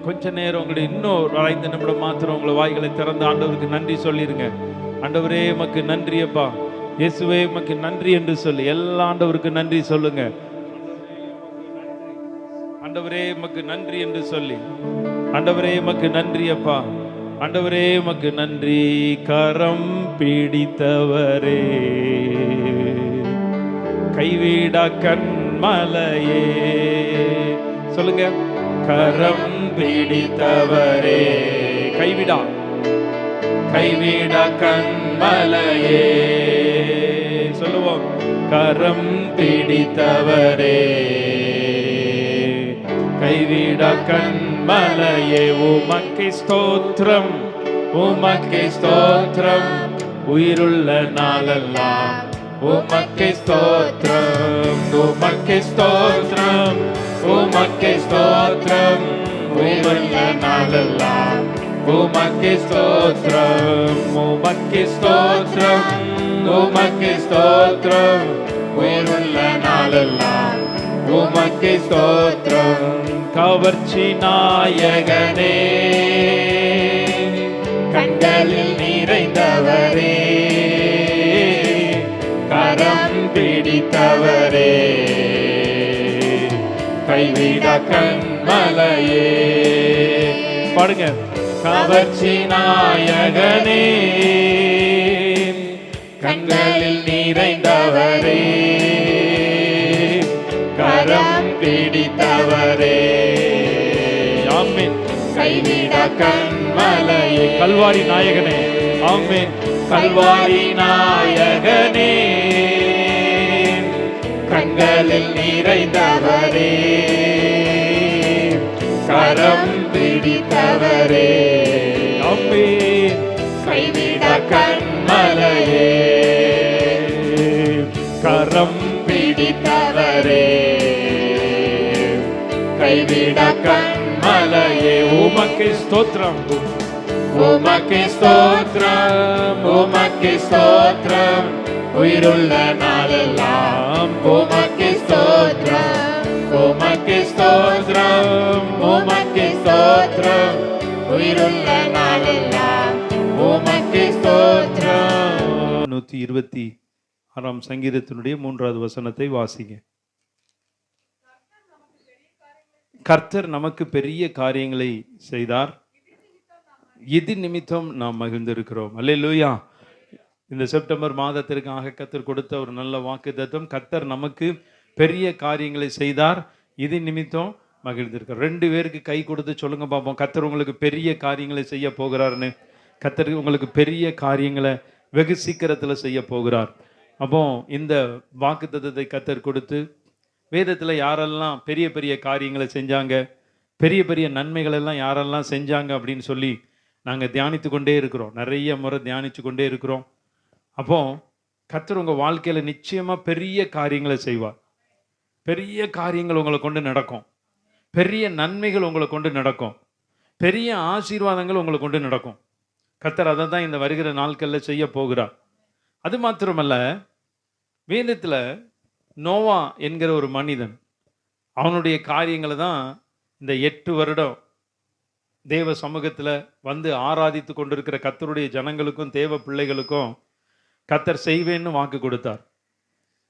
Speaker 2: கொஞ்ச நேரம் உங்களுடைய இன்னும் ஒரு 5 நிமிடம் மாத்திரம் உங்களை வாய்களை திறந்து ஆண்டவருக்கு நன்றி சொல்லிருங்க. ஆண்டவரே உமக்கு நன்றி அப்பா, இயேசுவே உமக்கு நன்றி என்று சொல்லி எல்லா ஆண்டவருக்கு நன்றி சொல்லுங்க. ஆண்டவரே உமக்கு நன்றி என்று சொல்லி, ஆண்டவரே உமக்கு நன்றி அப்பா, ஆண்டவரே உமக்கு நன்றி. கரம் பிடித்தவரே, கைவிடா கண்மலையே, சொல்லுங்க. கரம் பிடித்தவரே, கைவிடா கைவிடா கண்மலையே, சொல்லுவோம். கரம் பிடித்தவரே, கைவிடா கண்மலையே, உமக்கு ஸ்தோத்திரம், உமக்கு ஸ்தோத்திரம், உயிருள்ள நாளெல்லாம் உமக்கு ஸ்தோத்திரம், உமக்கு ஸ்தோத்திரம், உமக்கு ஸ்தோத்திரம், உயிருள்ள நாளெல்லாம் உமக்கு ஸ்தோத்திரம், உமக்கு ஸ்தோத்திரம், உமக்கு ஸ்தோத்திரம், உயிருள்ள நாளெல்லாம் உமக்கு ஸ்தோத்திரம். கவர்ச்சி நாயகனே, கண்களில் நிறைந்தவரே, கரம் பிடித்தவரே, கைவிடா கண்மலையே, பாடுங்க. கவர்ச்சி நாயகனே, கண்களில் நிறைந்தவரே, கரம் பிடித்தவரே, ஆமென். கைவிடா கண்மலையே, கல்வாரி நாயகனே, ஆமென். கல்வாரி நாயகனே, கண்களில் நிறைந்தவரே, கரம் பிடித்தவரே, ஆமென். கைவிடா கண்மலையே, கரம் பிடித்தவரே, கைவிடா கண்மலையே, உமக்கு ஸ்தோத்திரம், உமக்கு ஸ்தோத்திரம், உமக்கு ஸ்தோத்திரம், உயிருள்ள நாளெல்லாம் உமக்கு ஸ்தோத்திரம், உமக்கு ஸ்தோத்திரம், உமக்கு ஸ்தோத்திரம், உயிருள்ள நாளெல்லாம் உமக்கு ஸ்தோத்திரம். 126 சங்கீதத்தினுடைய 3வது வசனத்தை வாசிங்க. கர்த்தர் நமக்கு பெரிய காரியங்களை செய்தார், இது நிமித்தம் நாம் மகிழ்ந்திருக்கிறோம். அல்லேலூயா. இந்த செப்டம்பர் மாதத்திற்காக கர்த்தர் கொடுத்த ஒரு நல்ல வாக்குத்தத்தம், கர்த்தர் நமக்கு பெரிய காரியங்களை செய்தார், இது நிமித்தம் மகிழ்ந்திருக்கிறோம். 2 பேருக்கு கை கொடுத்து சொல்லுங்க பார்ப்போம், கர்த்தர் உங்களுக்கு பெரிய காரியங்களை செய்ய போகிறார்னு. கர்த்தர் உங்களுக்கு பெரிய காரியங்களை வெகு சீக்கிரத்தில் செய்ய போகிறார். அப்போ இந்த வாக்குத்தத்தத்தை கர்த்தர் கொடுத்து, வேதத்தில் யாரெல்லாம் பெரிய பெரிய காரியங்களை செஞ்சாங்க, பெரிய பெரிய நன்மைகள் எல்லாம் யாரெல்லாம் செஞ்சாங்க அப்படின்னு சொல்லி நாங்கள் தியானித்து கொண்டே இருக்கிறோம். நிறைய முறை தியானித்து கொண்டே இருக்கிறோம். அப்போ கர்த்தர் உங்கள் வாழ்க்கையில் நிச்சயமாக பெரிய காரியங்களை செய்வார். பெரிய காரியங்கள் உங்களை கொண்டு நடக்கும். பெரிய நன்மைகள் உங்களை கொண்டு நடக்கும். பெரிய ஆசீர்வாதங்கள் உங்களை கொண்டு நடக்கும். கர்த்தர் அதை தான் இந்த வருகிற நாட்களில் செய்ய போகிறார். அது மாத்திரமல்ல, வேதத்தில் நோவா என்கிற ஒரு மனிதன், அவனுடைய காரியங்களை தான் இந்த 8 வருடம் தேவ சமூகத்தில் வந்து ஆராதித்து கொண்டிருக்கிற கர்த்தருடைய ஜனங்களுக்கும் தேவ பிள்ளைகளுக்கும் கர்த்தர் செய்வேன்னு வாக்கு கொடுத்தார்.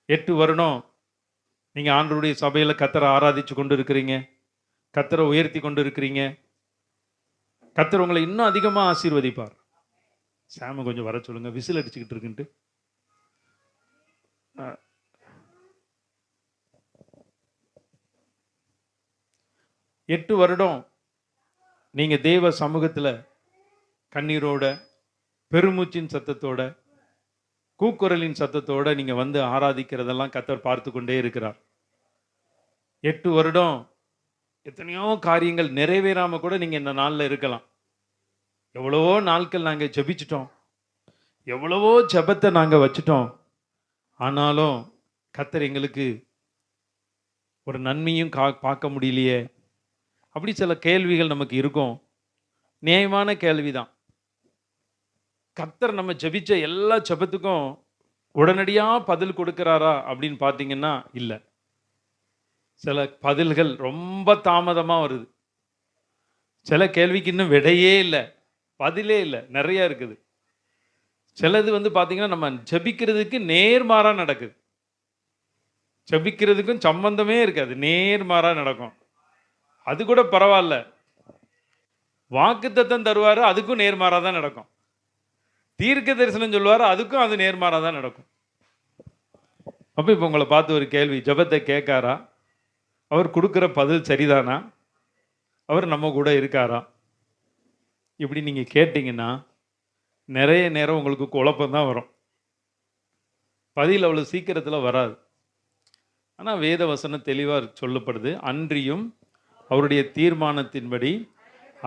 Speaker 2: 8 வருடம் நீங்கள் ஆண்டவருடைய சபையில் கர்த்தரை ஆராதிச்சு கொண்டு இருக்கிறீங்க, கர்த்தரை உயர்த்தி கொண்டு இருக்கிறீங்க. கர்த்தர் உங்களை இன்னும் அதிகமாக ஆசீர்வதிப்பார். சாம கொஞ்சம் வர சொல்லுங்க, விசில் அடிச்சுக்கிட்டு இருக்குன்ட்டு. 8 வருடம் நீங்கள் தேவ சமூகத்தில் கண்ணீரோட, பெருமூச்சின் சத்தத்தோட, கூக்குரலின் சத்தத்தோட நீங்கள் வந்து ஆராதிக்கிறதெல்லாம் கர்த்தர் பார்த்து கொண்டே இருக்கிறார். 8 வருடம் எத்தனையோ காரியங்கள் நிறைவேறாமல் கூட நீங்கள் இந்த நாளில் இருக்கலாம். எவ்வளவோ நாட்கள் நாங்கள் ஜெபிச்சிட்டோம், எவ்வளவோ ஜெபத்தை நாங்கள் வச்சிட்டோம், ஆனாலும் கர்த்தர் எங்களுக்கு ஒரு நன்மையும் பார்க்க முடியலையே. அப்படி சில கேள்விகள் நமக்கு இருக்கும். நியாயமான கேள்விதான். கர்த்தர் நம்ம ஜெபிச்ச எல்லா ஜெபத்துக்கும் உடனடியாக பதில் கொடுக்கிறாரா அப்படின்னு பார்த்தீங்கன்னா இல்லை. சில பதில்கள் ரொம்ப தாமதமாக வருது. சில கேள்விக்கு இன்னும் விடையே இல்லை, பதிலே இல்லை, நிறையா இருக்குது. சிலது வந்து பார்த்தீங்கன்னா நம்ம ஜெபிக்கிறதுக்கு நேர்மாறாக நடக்குது. ஜெபிக்கிறதுக்கும் சம்பந்தமே இருக்காது, நேர்மாறாக நடக்கும். அது கூட பரவாயில்ல. வாக்குத்தத்தம் தருவார், அதுக்கும் நேர்மாறாக தான் நடக்கும். தீர்க்க தரிசனம் சொல்லுவார், அதுக்கும் அது நேர்மாறாக தான் நடக்கும். அப்போ இப்போ உங்களை பார்த்து ஒரு கேள்வி, ஜெபத்தை கேட்காரா? அவர் கொடுக்குற பதில் சரிதானா? அவர் நம்ம கூட இருக்காரா? இப்படி நீங்கள் கேட்டிங்கன்னா நிறைய நேரம் உங்களுக்கு குழப்பம்தான் வரும். பதில் அவ்வளோ சீக்கிரத்தில் வராது. ஆனால் வேத வசனம் தெளிவாக சொல்லப்படுது, அன்றியும் அவருடைய தீர்மானத்தின்படி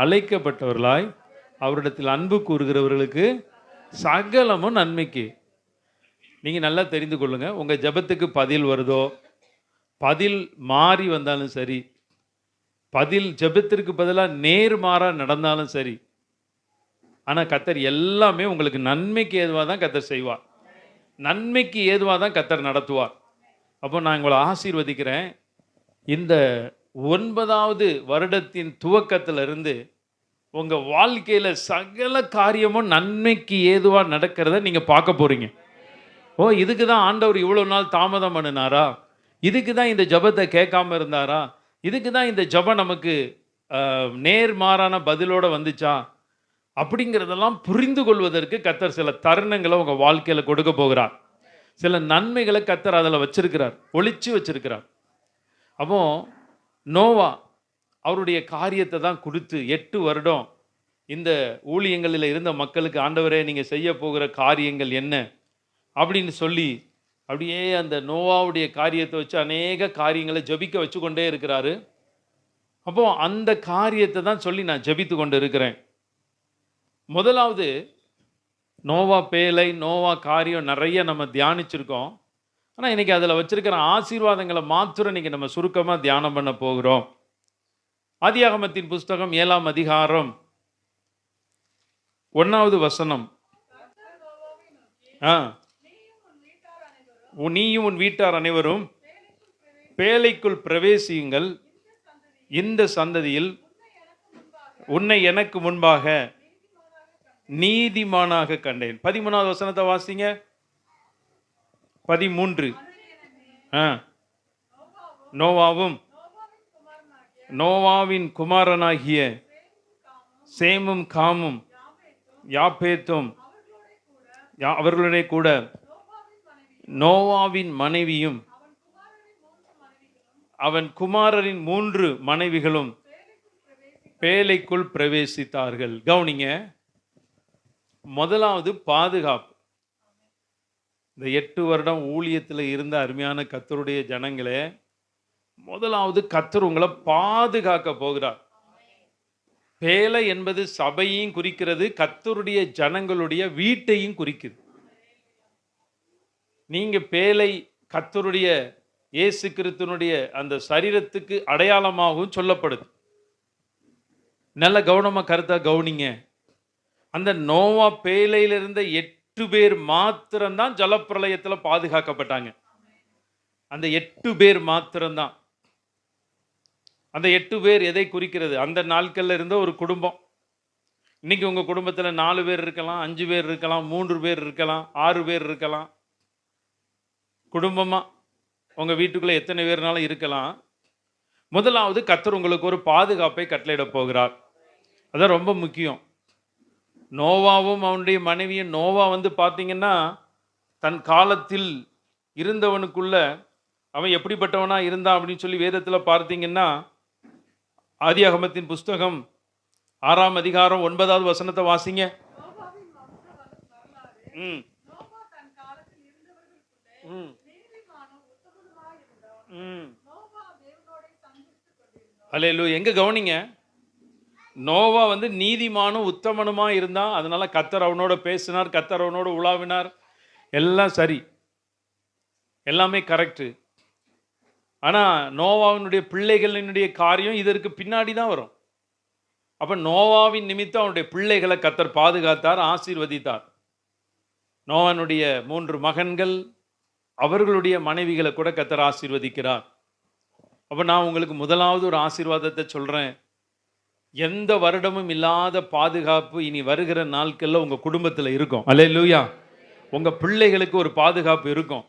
Speaker 2: அழைக்கப்பட்டவர்களாய் அவரிடத்தில் அன்பு கூறுகிறவர்களுக்கு சகலமும் நன்மைக்கு. நீங்கள் நல்லா தெரிந்து கொள்ளுங்க, உங்கள் ஜெபத்துக்கு பதில் வருதோ, பதில் மாறி வந்தாலும் சரி, பதில் ஜெபத்திற்கு பதிலாக நேர்மாறாக நடந்தாலும் சரி, ஆனால் கர்த்தர் எல்லாமே உங்களுக்கு நன்மைக்கு ஏதுவாக தான் கர்த்தர் செய்வார். நன்மைக்கு ஏதுவாக தான் கர்த்தர் நடத்துவார். அப்போ நான் உங்களை ஆசீர்வதிக்கிறேன். இந்த 9வது வருடத்தின் துவக்கத்திலிருந்து உங்கள் வாழ்க்கையில் சகல காரியமும் நன்மைக்கு ஏதுவாக நடக்கிறத நீங்கள் பார்க்க போகிறீங்க. ஓ, இதுக்கு தான் ஆண்டவர் இவ்வளோ நாள் தாமதம் பண்ணினாரா? இதுக்கு தான் இந்த ஜெபத்தை கேட்காம இருந்தாரா? இதுக்கு தான் இந்த ஜெபம் நமக்கு நேர்மாறான பதிலோடு வந்துச்சா? அப்படிங்கிறதெல்லாம் புரிந்து கொள்வதற்கு கர்த்தர் சில தருணங்களை உங்கள் வாழ்க்கையில் கொடுக்க போகிறார். சில நன்மைகளை கர்த்தர் அதில் வச்சிருக்கிறார், ஒளிச்சு வச்சிருக்கிறார். அப்போ நோவா அவருடைய காரியத்தை தான் கொடுத்து 8 வருடம் இந்த ஊழியங்களில் இருந்த மக்களுக்கு, ஆண்டவரே நீங்கள் செய்ய போகிற காரியங்கள் என்ன அப்படின்னு சொல்லி அப்படியே அந்த நோவாவுடைய காரியத்தை வச்சு அநேக காரியங்களை ஜெபிக்க வச்சு கொண்டே இருக்கிறாரு. அப்போ அந்த காரியத்தை தான் சொல்லி நான் ஜெபித்து கொண்டு இருக்கிறேன். முதலாவது நோவா பேலை, நோவா காரியம் நிறைய நம்ம தியானிச்சிருக்கோம். ஆனால் இன்னைக்கு அதில் வச்சிருக்கிற ஆசீர்வாதங்களை மாத்திரம் இன்னைக்கு நம்ம சுருக்கமாக தியானம் பண்ண போகிறோம். ஆதியாகமத்தின் புஸ்தகம் 7ஆம் அதிகாரம் 1வது வசனம். நீயும் உன் வீட்டார் அனைவரும் பேழைக்குள் பிரவேசியுங்கள், இந்த சந்ததியில் உன்னை எனக்கு முன்பாக நீதிமானாக கண்டேன். 13வது வசனத்தை வாசிங்க. 13. நோவாவும் நோவாவின் குமாரனாகிய சேமும் காமும் யாப்பேத்தும் அவர்களுடைய கூட நோவாவின் மனைவியும் அவன் குமாரரின் 3 மனைவிகளும் பேழைக்குள் பிரவேசித்தார்கள். கவனிங்க, முதலாவது பாதுகாப்பு. இந்த 8 வருடம் ஊழியத்தில் இருந்த அருமையான கர்த்தருடைய ஜனங்களே, முதலாவது கர்த்தர் உங்களை பாதுகாக்க போகிறார். பேழை என்பது சபையையும் குறிக்கிறது, கர்த்தருடைய ஜனங்களுடைய வீட்டையும் குறிக்குது. நீங்க பேழை கர்த்தருடைய இயேசு கிறிஸ்துவினுடைய அந்த சரீரத்துக்கு அடையாளமாகவும் சொல்லப்படுது. நல்ல கவனமா கருத்தா கவனிங்க. அந்த நோவா பேழையில இருந்த 8 பேர் மாத்திரம்தான் ஜலப்பிரளயத்துல பாதுகாக்கப்பட்டாங்க. அந்த 8 பேர் மாத்திரம்தான். அந்த 8 பேர் எதை குறிக்கிறது? அந்த நாட்கள்ல இருந்த ஒரு குடும்பம். இன்னைக்கு உங்க குடும்பத்துல 4 பேர் இருக்கலாம், 5 பேர் இருக்கலாம், 3 பேர் இருக்கலாம், 6 பேர் இருக்கலாம். குடும்பமா உங்க வீட்டுக்குள்ள எத்தனை பேர்னாலும் இருக்கலாம். முதலாவது கர்த்தர் உங்களுக்கு ஒரு பாதுகாப்பை கட்டளையிட போகிறார். அதான் ரொம்ப முக்கியம். நோவாவும் அவனுடைய மனைவியும், நோவா பார்த்தீங்கன்னா தன் காலத்தில் இருந்தவனுக்குள்ள அவன் எப்படிப்பட்டவனா இருந்தான் அப்படின்னு சொல்லி வேதத்தில் பார்த்தீங்கன்னா, ஆதியாகமத்தின் புஸ்தகம் 6ஆம் அதிகாரம் 9வது வசனத்தை வாசிங்க. அல்லேலூயா. எங்க கவனிங்க, நோவா நீதிமானும் உத்தமனுமா இருந்தான். அதனால கர்த்தர் அவனோட பேசினார், கர்த்தர் அவனோட உலாவினார். எல்லாம் சரி, எல்லாமே கரெக்டு. ஆனா நோவாவினுடைய பிள்ளைகளினுடைய காரியம் இதற்கு பின்னாடி தான் வரும். அப்ப நோவாவின் நிமித்தம் அவனுடைய பிள்ளைகளை கர்த்தர் பாதுகாத்தார், ஆசீர்வதித்தார். நோவானுடைய 3 மகன்கள், அவர்களுடைய மனைவிகளை கூட கர்த்தர் ஆசீர்வதிக்கிறார். அப்ப நான் உங்களுக்கு முதலாவது ஒரு ஆசீர்வாதத்தை சொல்றேன். எந்த வருடமும் இல்லாத பாதுகாப்பு இனி வருகிற நாட்கள்ல உங்க குடும்பத்துல இருக்கும். அல்லேலூயா. உங்க பிள்ளைகளுக்கு ஒரு பாதுகாப்பு இருக்கும்.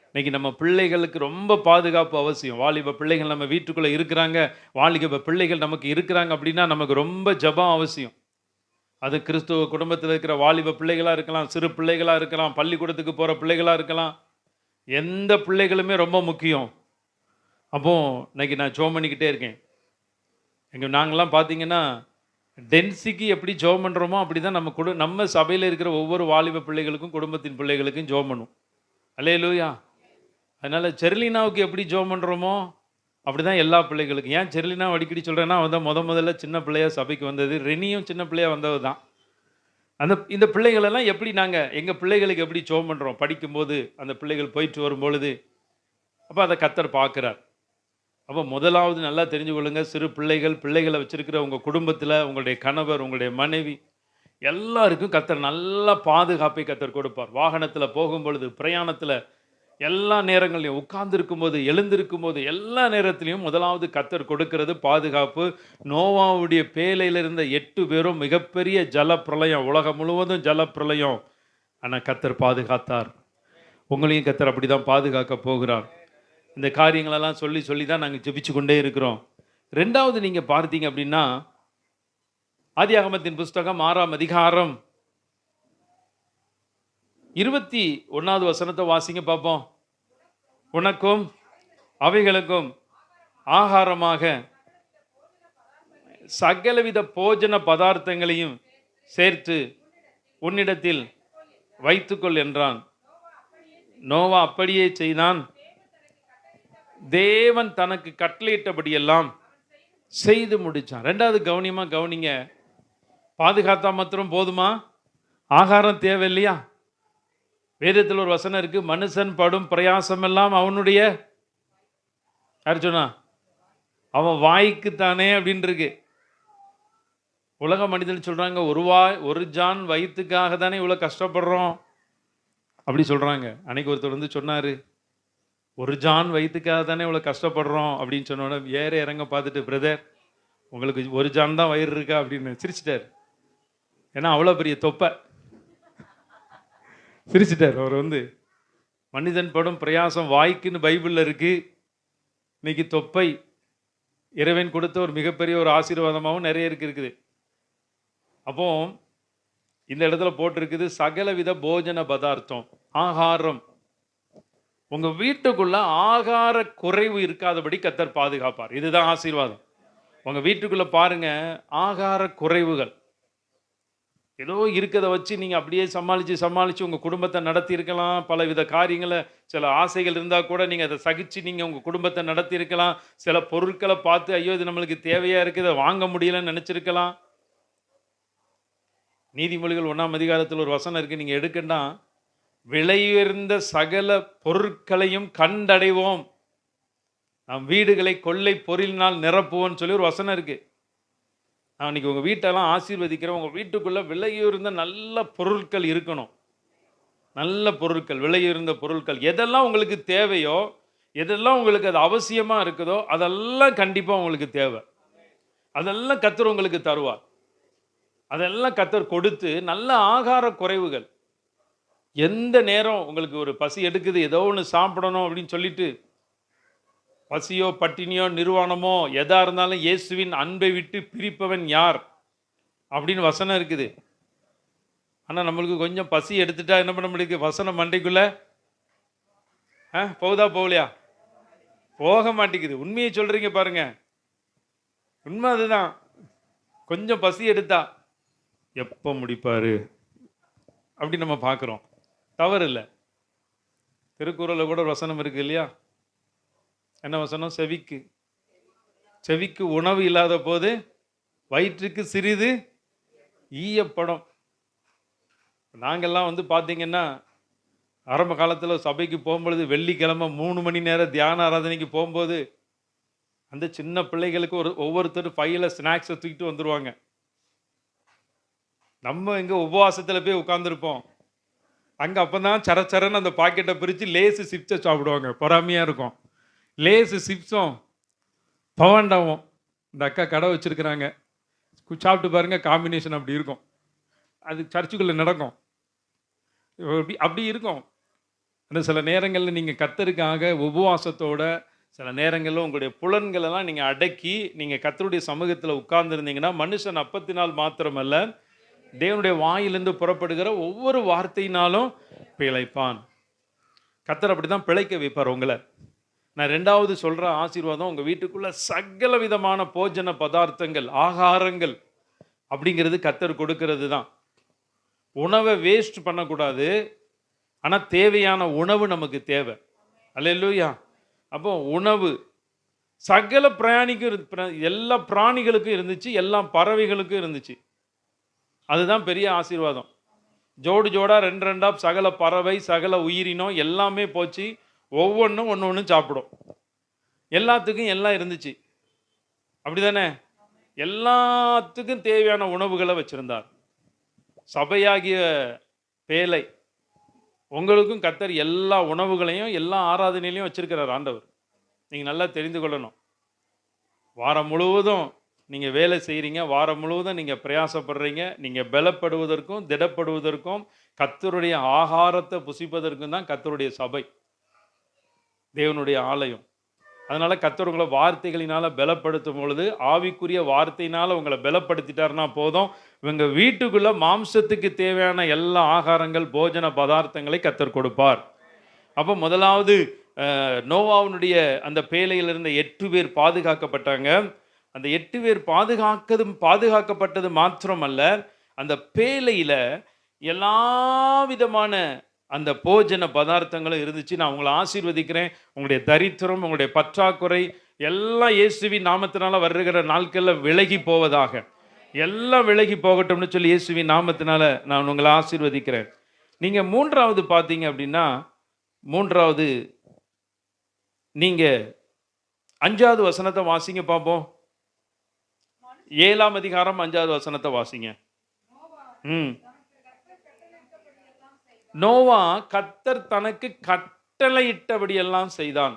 Speaker 2: இன்னைக்கு நம்ம பிள்ளைகளுக்கு ரொம்ப பாதுகாப்பு அவசியம். வாலிப பிள்ளைகள் நம்ம வீட்டுக்குள்ள இருக்கிறாங்க, வாலிப பிள்ளைகள் நமக்கு இருக்கிறாங்க அப்படின்னா நமக்கு ரொம்ப ஜெபம் அவசியம். அது கிறிஸ்துவ குடும்பத்தில் இருக்கிற வாலிப பிள்ளைகளா இருக்கலாம், சிறு பிள்ளைகளா இருக்கலாம், பள்ளிக்கூடத்துக்கு போற பிள்ளைகளா இருக்கலாம். எந்த பிள்ளைகளுமே ரொம்ப முக்கியம். அப்போ இன்னைக்கு நான் ஜெபம் பண்ணிக்கிட்டே இருக்கேன். நாங்கள்லாம் பார்த்தீங்கன்னா டென்சிக்கு எப்படி ஜெபம் பண்ணுறோமோ அப்படி தான் நம்ம சபையில் இருக்கிற ஒவ்வொரு வாலிப பிள்ளைகளுக்கும் குடும்பத்தின் பிள்ளைகளுக்கும் ஜெபம் பண்ணும். அல்லேலூயா. அதனால் செர்லினாவுக்கு எப்படி ஜெபம் பண்ணுறோமோ அப்படி தான் எல்லா பிள்ளைகளுக்கும். ஏன் செர்லினா அடிக்கடி சொல்கிறேன்னா, அவன் தான் முதல்ல சின்ன பிள்ளையா சபைக்கு வந்தது. ரெனியும் சின்ன பிள்ளையா வந்தது தான். இந்த பிள்ளைகளெல்லாம் எப்படி நாங்கள் எங்கள் பிள்ளைகளுக்கு எப்படி ஜெபம் பண்ணுறோம் படிக்கும்போது, அந்த பிள்ளைகள் போயிட்டு வரும்பொழுது, அப்போ அதை கர்த்தர் பார்க்குறார். அப்போ முதலாவது நல்லா தெரிஞ்சு கொள்ளுங்க, சிறு பிள்ளைகளை வச்சிருக்கிற உங்கள் குடும்பத்தில் உங்களுடைய கணவர், உங்களுடைய மனைவி எல்லாருக்கும் கர்த்தர் நல்ல பாதுகாப்பை கர்த்தர் கொடுப்பார். வாகனத்தில் போகும்பொழுது, பிரயாணத்தில், எல்லா நேரங்களையும், உட்கார்ந்துருக்கும் போது, எழுந்திருக்கும் போது, எல்லா நேரத்திலையும் முதலாவது கர்த்தர் கொடுக்கிறது பாதுகாப்பு. நோவாவுடைய பேழையில் இருந்த 8 பேரும் மிகப்பெரிய ஜலப்பிரளயம், உலகம் முழுவதும் ஜலப்பிரளயம். ஆனால் கர்த்தர் பாதுகாத்தார். உங்களையும் கர்த்தர் அப்படி தான் பாதுகாக்க போகிறார். இந்த காரியங்களெல்லாம் சொல்லி தான் நாங்கள் ஜெபிச்சு கொண்டே இருக்கிறோம். 2வது நீங்கள் பார்த்தீங்க அப்படின்னா, ஆதியாகமத்தின் புஸ்தகம் 6ஆம் அதிகாரம் 21வது வசனத்தை வாசிங்க பார்ப்போம். உனக்கும் அவைகளுக்கும் ஆகாரமாக சகலவித போஜன பதார்த்தங்களையும் சேர்த்து உன்னிடத்தில் வைத்துக்கொள் என்றான். நோவா அப்படியே செய்தான். தேவன் தனக்கு கட்டளையிட்டபடியெல்லாம் செய்து முடிச்சான். 2வது கவனிங்க, பாதுகாத்தா மாத்திரம் போதுமா? ஆகாரம் தேவை இல்லையா? வேதத்தில் ஒரு வசனம் இருக்கு, மனுஷன் படும் பிரயாசம் எல்லாம் அவனுடைய அர்ஜுனா அவன் வாய்க்குத்தானே அப்படின்னு இருக்கு. உலக மனிதன் சொல்றாங்க, ஒரு ஜான் வயிற்றுக்காக தானே இவ்வளவு கஷ்டப்படுறோம் அப்படி சொல்றாங்க. அன்னைக்கு ஒருத்தர் சொன்னாரு, ஒரு ஜான் வயிற்றுக்காக தானே இவ்வளோ கஷ்டப்படுறோம் அப்படின்னு சொன்னோட இறங்க பார்த்துட்டு, பிரதர் உங்களுக்கு ஒரு ஜான் தான் வயிறு இருக்கா அப்படின்னு சிரிச்சிட்டார். ஏன்னா அவ்வளோ பெரிய தொப்பை சிரிச்சிட்டார். அவர் மனிதன் படும் பிரயாசம் வாய்க்குன்னு பைபிளில் இருக்கு. இன்னைக்கு தொப்பை இறைவன் கொடுத்த ஒரு மிகப்பெரிய ஒரு ஆசீர்வாதமாகவும் நிறைய இருக்குது. அப்போ இந்த இடத்துல போட்டிருக்குது சகலவித போஜன பதார்த்தம், ஆகாரம். உங்க வீட்டுக்குள்ள ஆகார குறைவு இருக்காதபடி கர்த்தர் பாதுகாப்பார். இதுதான் ஆசீர்வாதம். உங்க வீட்டுக்குள்ள பாருங்க, ஆகார குறைவுகள் ஏதோ இருக்கிறத வச்சு நீங்க அப்படியே சமாளிச்சு உங்க குடும்பத்தை நடத்தி இருக்கலாம். பலவித காரியங்களை, சில ஆசைகள் இருந்தா கூட நீங்க அதை சகிச்சு நீங்க உங்க குடும்பத்தை நடத்தி இருக்கலாம். சில பொருட்களை பார்த்து ஐயோ இது நம்மளுக்கு தேவையா இருக்குது, அதை வாங்க முடியலன்னு நினைச்சிருக்கலாம். நீதிமொழிகள் 1ஆம் அதிகாரத்தில் ஒரு வசனம் இருக்கு, நீங்க எடுக்கண்டா, விலையுயர்ந்த சகல பொருட்களையும் கண்டடைவோம், நம் வீடுகளை கொள்ளை பொருளினால் நிரப்புவோம்னு சொல்லி ஒரு வசனம் இருக்கு. நான் இன்னைக்கு உங்க வீட்டெல்லாம் ஆசீர்வதிக்கிறேன். உங்க வீட்டுக்குள்ள விலையுயர்ந்த நல்ல பொருட்கள் இருக்கணும். நல்ல பொருட்கள், விலையுயர்ந்த பொருட்கள், எதெல்லாம் உங்களுக்கு தேவையோ, எதெல்லாம் உங்களுக்கு அது அவசியமா இருக்குதோ அதெல்லாம் கண்டிப்பா உங்களுக்கு தேவை. அதெல்லாம் கர்த்தர் உங்களுக்கு தருவார். அதெல்லாம் கர்த்தர் கொடுத்து, நல்ல ஆகார குறைவுகள், எந்த நேரம் உங்களுக்கு ஒரு பசி எடுக்குது, ஏதோ ஒன்று சாப்பிடணும் அப்படின்னு சொல்லிட்டு பசியோ பட்டினியோ நிர்வாணமோ எதா இருந்தாலும் இயேசுவின் அன்பை விட்டு பிரிப்பவன் யார் அப்படின்னு வசனம் இருக்குது. ஆனால் நம்மளுக்கு கொஞ்சம் பசி எடுத்துட்டா என்ன பண்ண முடியுது? வசனம் மண்டைக்குள்ள போகுதா போகலையா? போக மாட்டேங்குது. உண்மையை சொல்றீங்க பாருங்க, உண்மை அதுதான். கொஞ்சம் பசி எடுத்தா எப்போ முடிப்பாரு அப்படி நம்ம பார்க்குறோம். தவறு இல்லை. திருக்குறளில் கூட வசனம் இருக்கு இல்லையா? என்ன வசனம்? செவிக்கு உணவு இல்லாத போது வயிற்றுக்கு சிறிது ஈயப்படும். நாங்கள்லாம் பார்த்தீங்கன்னா ஆரம்ப காலத்தில் சபைக்கு போகும்பொழுது வெள்ளிக்கிழமை 3 மணி நேரம் தியான ஆராதனைக்கு போகும்போது அந்த சின்ன பிள்ளைகளுக்கு ஒவ்வொருத்தரும் பையில் ஸ்நாக்ஸை தூக்கிட்டு வந்துடுவாங்க. நம்ம எங்கே உபவாசத்தில் போய் உட்காந்துருப்போம். அங்கே அப்போ தான் சரச்சரன்னு அந்த பாக்கெட்டை பிரித்து லேசு சிப்ஸை சாப்பிடுவாங்க. பொறாமையாக இருக்கும். லேசு சிப்ஸும் பவாண்டாவும் இந்த அக்கா கடை வச்சுருக்குறாங்க, சாப்பிட்டு பாருங்க, காம்பினேஷன் அப்படி இருக்கும். அது சர்ச்சுக்குள்ளே நடக்கும். அப்படி இருக்கும். அந்த சில நேரங்களில் நீங்கள் கர்த்தருக்காக உபவாசத்தோட, சில நேரங்களில் உங்களுடைய புலன்களெல்லாம் நீங்கள் அடக்கி நீங்கள் கர்த்தருடைய சமூகத்தில் உட்கார்ந்துருந்தீங்கன்னா, மனுஷன் அப்பத்தினால் மாத்திரமல்ல தேவனுடைய வாயிலிருந்து புறப்படுகிற ஒவ்வொரு வார்த்தையினாலும் பிழைப்பான். கர்த்தர் அப்படி தான் பிழைக்க வைப்பார் உங்களை. நான் 2வது சொல்கிற ஆசீர்வாதம், உங்கள் வீட்டுக்குள்ளே சகல விதமான போஜன பதார்த்தங்கள், ஆகாரங்கள் அப்படிங்கிறது கர்த்தர் கொடுக்கிறது தான். உணவை வேஸ்ட் பண்ணக்கூடாது. ஆனால் தேவையான உணவு நமக்கு தேவை. அல்லேலூயா. அப்போ உணவு சகல பிராணிக்கும், எல்லா பிராணிகளுக்கும் இருந்துச்சு, எல்லா பறவைகளுக்கும் இருந்துச்சு. அதுதான் பெரிய ஆசீர்வாதம். ஜோடு ஜோடா 2 சகல பறவை, சகல உயிரினம் எல்லாமே போச்சு. ஒவ்வொன்றும் ஒன்று சாப்பிடும். எல்லாத்துக்கும் எல்லாம் இருந்துச்சு. அப்படிதானே? எல்லாத்துக்கும் தேவையான உணவுகளை வச்சிருந்தார். சபையாகிய பேலை உங்களுக்கும் கர்த்தர் எல்லா உணவுகளையும் எல்லா ஆராதனையிலையும் வச்சிருக்கிறார் ஆண்டவர். நீங்கள் நல்லா தெரிந்து கொள்ளணும். வாரம் முழுவதும் நீங்கள் வேலை செய்கிறீங்க, வாரம் முழுவதும் நீங்கள் பிரயாசப்படுறீங்க. நீங்கள் பலப்படுவதற்கும் திடப்படுவதற்கும் கர்த்தருடைய ஆகாரத்தை புசிப்பதற்கும் தான் கர்த்தருடைய சபை, தேவனுடைய ஆலயம். அதனால் கர்த்தர் உங்களை வார்த்தைகளினால் பலப்படுத்தும் பொழுது, ஆவிக்குரிய வார்த்தையினால் உங்களை பலப்படுத்திட்டாருன்னா போதும், இவங்க வீட்டுக்குள்ளே மாம்சத்துக்கு தேவையான எல்லா ஆகாரங்கள், போஜன பதார்த்தங்களை கர்த்தர் கொடுப்பார். அப்போ முதலாவது நோவாவுடைய அந்த பேழையில் இருந்த 8 பேர் பாதுகாக்கப்பட்டாங்க. அந்த 8 பேர் பாதுகாக்கப்பட்டது மாத்திரமல்ல, அந்த பேழையில் எல்லா விதமான அந்த போஜன பதார்த்தங்களும் இருந்துச்சு. நான் உங்களை ஆசீர்வதிக்கிறேன். உங்களுடைய தரித்திரம், உங்களுடைய பற்றாக்குறை எல்லாம் இயேசுவின் நாமத்தினால வருகிற நாட்களில் விலகி போவதாக, எல்லாம் விலகி போகட்டும்னு சொல்லி இயேசுவின் நாமத்தினால நான் உங்களை ஆசீர்வதிக்கிறேன். நீங்கள் 3வது பார்த்தீங்க அப்படின்னா, 3வது நீங்கள் 5வது வசனத்தை வாசிங்க பார்ப்போம். 7ஆம் அதிகாரம் 5வது வசனத்தை வாசிங்க. நோவா கர்த்தர் தனக்கு கட்டளையிட்டபடி எல்லாம் செய்தான்.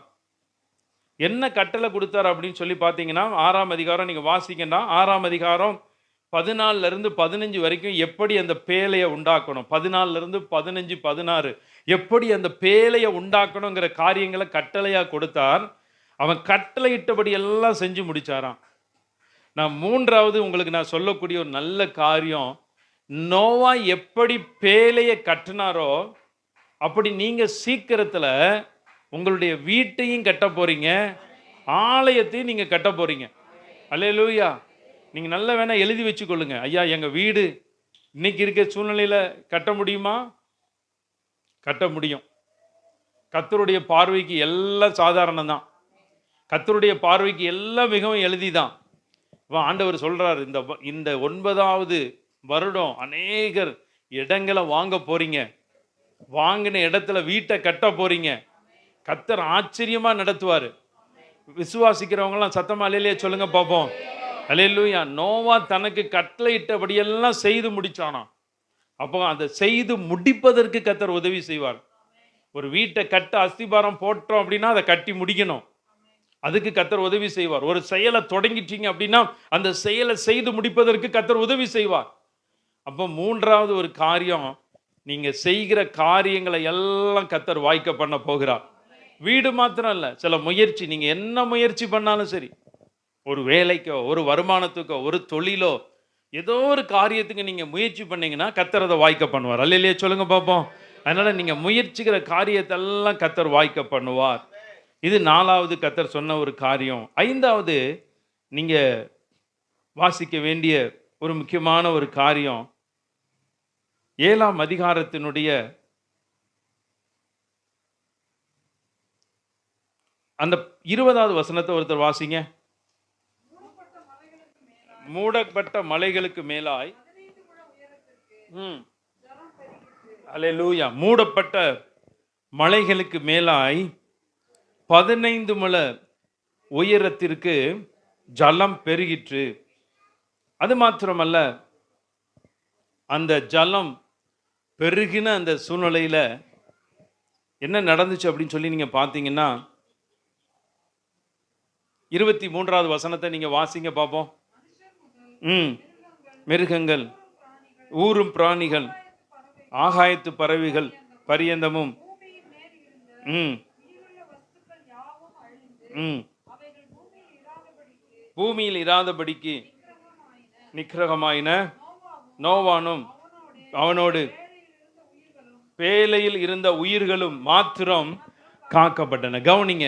Speaker 2: என்ன கட்டளை கொடுத்தார் அப்படின்னு சொல்லி பார்த்தீங்கன்னா, 6ஆம் அதிகாரம் நீங்கள் வாசிங்கன்னா, 6ஆம் அதிகாரம் 14 15 வரைக்கும் எப்படி அந்த பேழையை உண்டாக்கணும், 14 15 16 எப்படி அந்த பேழையை உண்டாக்கணுங்கிற காரியங்களை கட்டளையாக கொடுத்தார். அவன் கட்டளையிட்டபடி எல்லாம் செஞ்சு முடிச்சாராம். நான் மூன்றாவது உங்களுக்கு நான் சொல்லக்கூடிய ஒரு நல்ல காரியம், நோவா எப்படி பேழையை கட்டினாரோ அப்படி நீங்க சீக்கிரத்துல உங்களுடைய வீட்டையும் கட்ட போறீங்க, ஆலயத்தையும் நீங்க கட்ட போறீங்க. அல்லேலூயா. நீங்க நல்ல வேணா எழுதி வச்சுக்கொள்ளுங்க. ஐயா, எங்க வீடு இன்னைக்கு இருக்க சூழ்நிலையில கட்ட முடியுமா? கட்ட முடியும். கர்த்தருடைய பார்வைக்கு எல்லாம் சாதாரணம் தான். கர்த்தருடைய பார்வைக்கு எல்லாம் மிகவும் எளிதிதான். ஆண்டவர் சொல்றாரு, இந்த 9வது வருடம் அநேகர் இடங்களை வாங்க போறீங்க, வாங்கின இடத்துல வீட்டை கட்ட போறீங்க. கர்த்தர் ஆச்சரியமா நடத்துவாரு. விசுவாசிக்கிறவங்க எல்லாம் சத்தமா அல்லேலூயா சொல்லுங்க பாப்போம். அல்லேலூயா. நோவா தனக்கு கட்டளையிட்டபடியெல்லாம் செய்து முடிச்சானா. அப்போ அதை செய்து முடிப்பதற்கு கர்த்தர் உதவி செய்வார். ஒரு வீட்டை கட்ட அஸ்திபாரம் போட்டோம் அப்படின்னா அதை கட்டி முடிக்கணும். அதுக்கு கர்த்தர் உதவி செய்வார். ஒரு செயலை தொடங்கிட்டீங்க அப்படின்னா அந்த செயலை செய்து முடிப்பதற்கு கர்த்தர் உதவி செய்வார். அப்போ மூன்றாவது ஒரு காரியம், நீங்க செய்கிற காரியங்களை எல்லாம் கர்த்தர் வாய்க்க பண்ண போகிறார். வீடு மாத்திரம் இல்ல, சில முயற்சி, நீங்க என்ன முயற்சி பண்ணாலும் சரி, ஒரு வேலைக்கோ ஒரு வருமானத்துக்கோ ஒரு தொழிலோ ஏதோ ஒரு காரியத்துக்கு நீங்க முயற்சி பண்ணீங்கன்னா கர்த்தர் அதை வாய்க்க பண்ணுவார். அல்லேலூயா சொல்லுங்க பாப்போம். அதனால நீங்க முயற்சிக்கிற காரியத்தெல்லாம் கர்த்தர் வாய்க்க பண்ணுவார். இது 4வது கர்த்தர் சொன்ன ஒரு காரியம். 5வது நீங்க வாசிக்க வேண்டிய ஒரு முக்கியமான ஒரு காரியம், 7ஆம் அதிகாரத்தினுடைய அந்த 20வது வசனத்தை ஒருத்தர் வாசிங்க. மூடப்பட்ட மலைகளுக்கு மேலாய், அல்லேலூயா, மூடப்பட்ட மலைகளுக்கு மேலாய் 15 முழ உயரத்திற்கு ஜலம் பெருகிற்று. அது மாத்திரமல்ல, அந்த ஜலம் பெருகின அந்த சூழ்நிலையில என்ன நடந்துச்சு அப்படின்னு சொல்லி நீங்க பார்த்தீங்கன்னா, 23வது வசனத்தை நீங்க வாசிங்க பார்ப்போம். மிருகங்கள், ஊரும் பிராணிகள், ஆகாயத்து பறவைகள் பரியந்தமும் பூமியில் இராதபடிக்கு நிக்கிரகமாயின நோவானும் அவனோடு பேழையில் இருந்த உயிர்களும் மாத்திரம் காக்கப்பட்டன. கவனிங்க,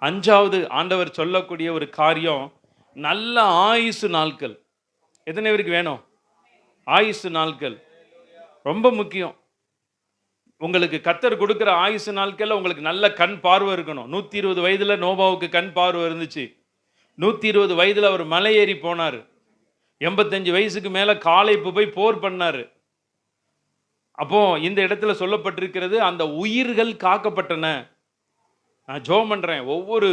Speaker 2: 5வது ஆண்டவர் சொல்லக்கூடிய ஒரு காரியம், நல்ல ஆயுசு நாட்கள். எத்தனை பேருக்கு வேணும்? ஆயுசு நாட்கள் ரொம்ப முக்கியம். உங்களுக்கு கர்த்தர் கொடுக்கிற ஆயுசு நாட்கள்ல உங்களுக்கு நல்ல கண் பார்வை இருக்கணும். 120 வயதுல நோவாவுக்கு கண் பார்வை இருந்துச்சு. 120 வயதுல அவர் மலை ஏறி போனார். 85 வயசுக்கு மேல காலைப்பு போய் போர் பண்ணாரு. அப்போ இந்த இடத்துல சொல்லப்பட்டிருக்கிறது, அந்த உயிர்கள் காக்கப்பட்டன. நான் ஜெபம் பண்றேன், ஒவ்வொரு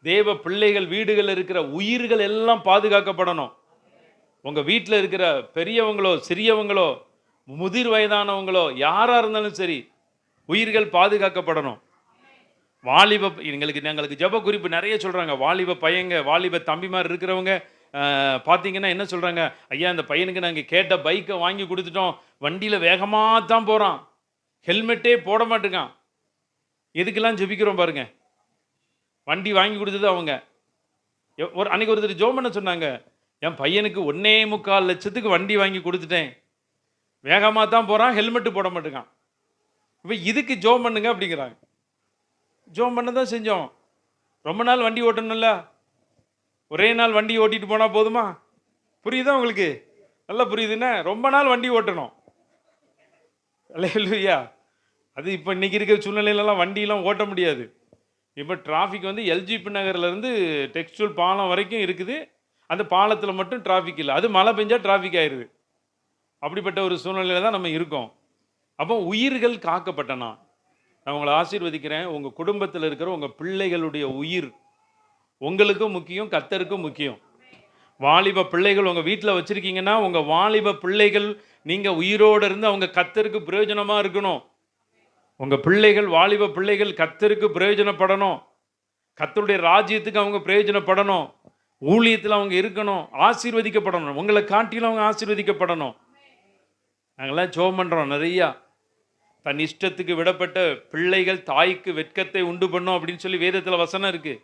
Speaker 2: தேவ பிள்ளைகள் வீடுகள் இருக்கிற உயிர்கள் எல்லாம் பாதுகாக்கப்படணும். உங்க வீட்டில் இருக்கிற பெரியவங்களோ சிறியவங்களோ முதிர் வயதானவங்களோ யாரா இருந்தாலும் சரி, உயிர்கள் பாதுகாக்கப்படணும். எங்களுக்கு ஜெப குறிப்பு நிறைய சொல்றாங்க. வாலிப பையங்க, வாலிப தம்பிமார் இருக்கிறவங்க பார்த்தீங்கன்னா என்ன சொல்றாங்க, ஐயா இந்த பையனுக்கு நாங்கள் கேட்ட பைக்கை வாங்கி கொடுத்துட்டோம், வண்டியில் வேகமாக தான் போகிறான், ஹெல்மெட்டே போட மாட்டேங்கான். எதுக்கெல்லாம் ஜெபிக்கிறோம் பாருங்க. வண்டி வாங்கி கொடுத்தது அவங்க. அன்னைக்கு ஒருத்தர் ஜோம் பண்ண சொன்னாங்க, என் பையனுக்கு 1.25 லட்சத்துக்கு வண்டி வாங்கி கொடுத்துட்டேன், வேகமாக தான் போகிறான், ஹெல்மெட்டு போட மாட்டேங்கான். இப்போ இதுக்கு ஜோம் பண்ணுங்க அப்படிங்கிறாங்க. ஜோம் பண்ண தான் செஞ்சோம். ரொம்ப நாள் வண்டி ஓட்டணும்ல, ஒரே நாள் வண்டி ஓட்டிட்டு போனால் போதுமா? புரியுதா உங்களுக்கு? நல்லா புரியுதுன்னா, ரொம்ப நாள் வண்டி ஓட்டணும். அல்லேலூயா. அது இப்போ இன்னைக்கு இருக்கிற சூழ்நிலையிலலாம் வண்டியெல்லாம் ஓட்ட முடியாது. இப்போ டிராஃபிக் வந்து எல்ஜிபி நகர்லேருந்து டெக்ஸ்டூல் பாலம் வரைக்கும் இருக்குது. அந்த பாலத்தில் மட்டும் டிராஃபிக் இல்லை. அது மழை பெஞ்சால் டிராஃபிக் ஆயிடுது. அப்படிப்பட்ட ஒரு சூழ்நிலையில் தான் நம்ம இருக்கோம். அப்போ உயிர்கள் காக்கப்பட்டனா, நான் உங்களை ஆசீர்வதிக்கிறேன். உங்கள் குடும்பத்தில் இருக்கிற உங்கள் பிள்ளைகளுடைய உயிர் உங்களுக்கும் முக்கியம், கர்த்தருக்கும் முக்கியம். வாலிப பிள்ளைகள் உங்கள் வீட்டில் வச்சுருக்கீங்கன்னா, உங்கள் வாலிப பிள்ளைகள் நீங்கள் உயிரோடு இருந்து அவங்க கர்த்தருக்கு பிரயோஜனமாக இருக்கணும். உங்கள் பிள்ளைகள், வாலிப பிள்ளைகள் கர்த்தருக்கு பிரயோஜனப்படணும், கர்த்தருடைய ராஜ்யத்துக்கு அவங்க பிரயோஜனப்படணும், ஊழியத்தில் அவங்க இருக்கணும், ஆசீர்வதிக்கப்படணும், உங்களை காட்டிலும் அவங்க ஆசீர்வதிக்கப்படணும். நாங்கள்லாம் ஜெபம் பண்ணுறோம் நிறையா. தன் இஷ்டத்துக்கு விடப்பட்ட பிள்ளைகள் தாய்க்கு வெட்கத்தை உண்டு பண்ணும் அப்படின்னு சொல்லி வேதத்தில் வசனம் இருக்குது.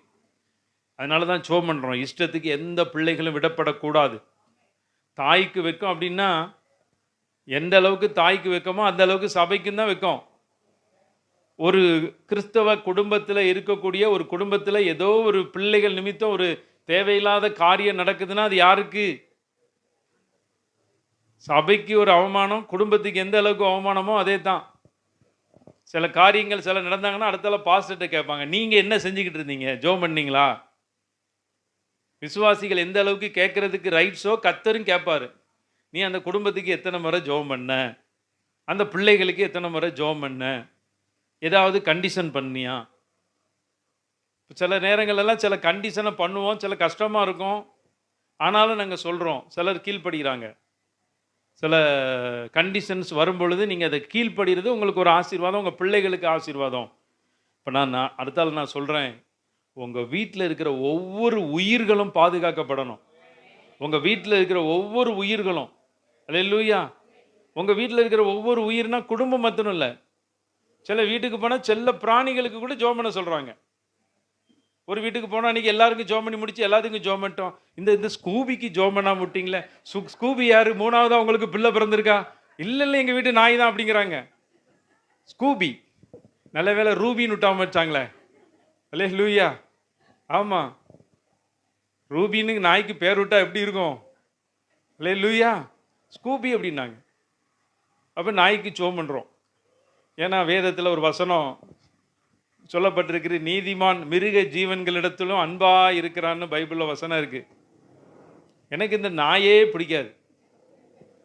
Speaker 2: அதனால தான் ஜெபம் பண்ணுறோம். இஷ்டத்துக்கு எந்த பிள்ளைகளும் விடப்படக்கூடாது. தாய்க்கு வெட்கம் அப்படின்னா எந்த அளவுக்கு தாய்க்கு வெட்கமோ அந்த அளவுக்கு சபைக்கும் தான் வெட்கம். ஒரு கிறிஸ்தவ குடும்பத்தில் இருக்கக்கூடிய ஒரு குடும்பத்தில் ஏதோ ஒரு பிள்ளைகள் நிமித்தம் ஒரு தேவையில்லாத காரியம் நடக்குதுன்னா அது யாருக்கு? சபைக்கு ஒரு அவமானம், குடும்பத்துக்கு எந்த அளவுக்கு அவமானமோ அதே தான். சில காரியங்கள் சில நடந்தாங்கன்னா அடுத்தால பாஸ்டர்கிட்ட கேட்பாங்க, நீங்கள் என்ன செஞ்சுக்கிட்டு இருந்தீங்க, ஜெபம் பண்ணீங்களா? விசுவாசிகள் எந்த அளவுக்கு கேட்கறதுக்கு ரைட்ஸோ கர்த்தரும் கேட்பாரு. நீ அந்த குடும்பத்துக்கு எத்தனை முறை ஜெபம் பண்ண, அந்த பிள்ளைகளுக்கு எத்தனை முறை ஜெபம் பண்ண, ஏதாவது கண்டிஷன் பண்ணியா? சில நேரங்களெல்லாம் சில கண்டிஷனை பண்ணுவோம், சில கஷ்டமாக இருக்கும். ஆனாலும் நாங்கள் சொல்கிறோம், சிலர் கீழ்ப்படுகிறாங்க. சில கண்டிஷன்ஸ் வரும்பொழுது நீங்கள் அதை கீழ்ப்படுகிறது உங்களுக்கு ஒரு ஆசீர்வாதம், உங்கள் பிள்ளைகளுக்கு ஆசீர்வாதம். இப்போ நான் அடுத்தால நான் சொல்கிறேன், உங்கள் வீட்டில் இருக்கிற ஒவ்வொரு உயிர்களும் பாதுகாக்கப்படணும். உங்கள் வீட்டில் இருக்கிற ஒவ்வொரு உயிர்களும், அல்லேலூயா, உங்கள் வீட்டில் இருக்கிற ஒவ்வொரு உயிர்னா குடும்பம் மட்டும் இல்லை. சில வீட்டுக்கு போனால் செல்ல பிராணிகளுக்கு கூட ஜெபம் பண்ண சொல்கிறாங்க. ஒரு வீட்டுக்கு போனால் அன்றைக்கி எல்லாருக்கும் ஜெபம் பண்ணி முடிச்சு எல்லாத்துக்கும் ஜெபம் பண்ணிட்டோம். இந்த ஸ்கூபிக்கு ஜெபம் பண்ணாம விட்டிங்களே, ஸ்கூபி யார்? மூணாவதாக உங்களுக்கு பிள்ளை பிறந்திருக்கா? இல்லை எங்கள் வீட்டு நாய் தான் அப்படிங்கிறாங்க. ஸ்கூபி நல்ல வேளை ரூபின்னு விட்டாம வச்சாங்களே. அல்லேலூயா. ஆமாம், ரூபின்னு நாய்க்கு பேர் விட்டா எப்படி இருக்கும்? அல்லேலூயா. ஸ்கூபி அப்படின்னாங்க. அப்போ நாய்க்கு ஜெபம் பண்ணுறோம். ஏன்னா வேதத்தில் ஒரு வசனம் சொல்லப்பட்டிருக்கிற, நீதிமான் மிருக ஜீவன்களிடத்திலும் அன்பா இருக்கிறான்னு பைபிளில் வசனம் இருக்கு. எனக்கு இந்த நாயே பிடிக்காது.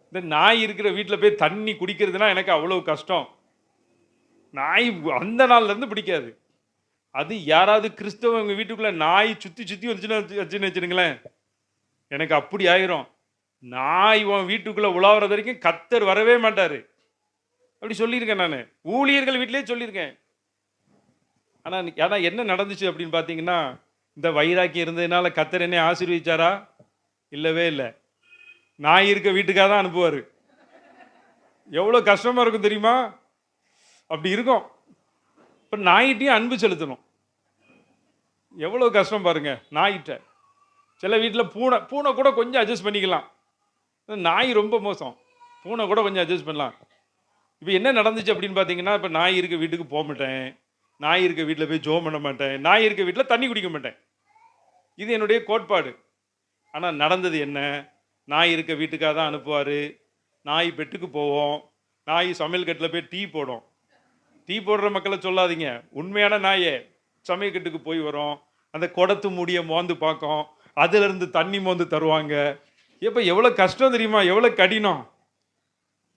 Speaker 2: இந்த நாய் இருக்கிற வீட்டில் போய் தண்ணி குடிக்கிறதுனா எனக்கு அவ்வளோ கஷ்டம். நாய் அந்த நாள்லேருந்து பிடிக்காது. அது யாராவது கிறிஸ்தவங்க வீட்டுக்குள்ளே நாய் சுற்றி சுற்றி வச்சுன்னு வச்சுருங்களேன், எனக்கு அப்படி ஆயிரும். நாய் உன் வீட்டுக்குள்ளே உலாவுறது வரைக்கும் கர்த்தர் வரவே மாட்டார். அப்படி சொல்லியிருக்கேன் நான், ஊழியர்கள் வீட்டிலே சொல்லியிருக்கேன். ஆனால் என்ன நடந்துச்சு அப்படின்னு பார்த்தீங்கன்னா, இந்த வைராக்கியம் இருந்ததுனால கர்த்தர் என்னை ஆசீர்வதிச்சாரா? இல்லவே இல்லை. நாய் இருக்க வீட்டுக்காக தான் அனுப்புவார். எவ்வளோ கஷ்டமாக இருக்கும் தெரியுமா? அப்படி இருக்கும். இப்போ நாய்கிட்டையும் அன்பு செலுத்தணும். எவ்வளோ கஷ்டம் பாருங்க நாய்கிட்ட. சில வீட்டில் பூனை கூட கொஞ்சம் அட்ஜஸ்ட் பண்ணிக்கலாம். நாய் ரொம்ப மோசம். பூனை கூட கொஞ்சம் அட்ஜஸ்ட் பண்ணலாம். இப்போ என்ன நடந்துச்சு அப்படின்னு பார்த்தீங்கன்னா, இப்போ நாய் இருக்க வீட்டுக்கு போக மாட்டேன், நாய் இருக்க வீட்டில் போய் ஜெபம் பண்ண மாட்டேன், நாய் இருக்க வீட்டில் தண்ணி குடிக்க மாட்டேன். இது என்னுடைய கோட்பாடு. ஆனால் நடந்தது என்ன? நாய் இருக்க வீட்டுக்காக தான் அனுப்புவார். நாய் பெட்டுக்கு போவோம், நாய் சமையல் கட்டில் போய் டீ போடும். டீ போடுற மக்களை சொல்லாதீங்க, உண்மையான நாயே சமையல் கட்டுக்கு போய் வரும், அந்த குடத்து மூடியை மோந்து பார்க்கும், அதுலேருந்து தண்ணி மோந்து தருவாங்க. இப்போ எவ்வளோ கஷ்டம் தெரியுமா, எவ்வளோ கடினம்.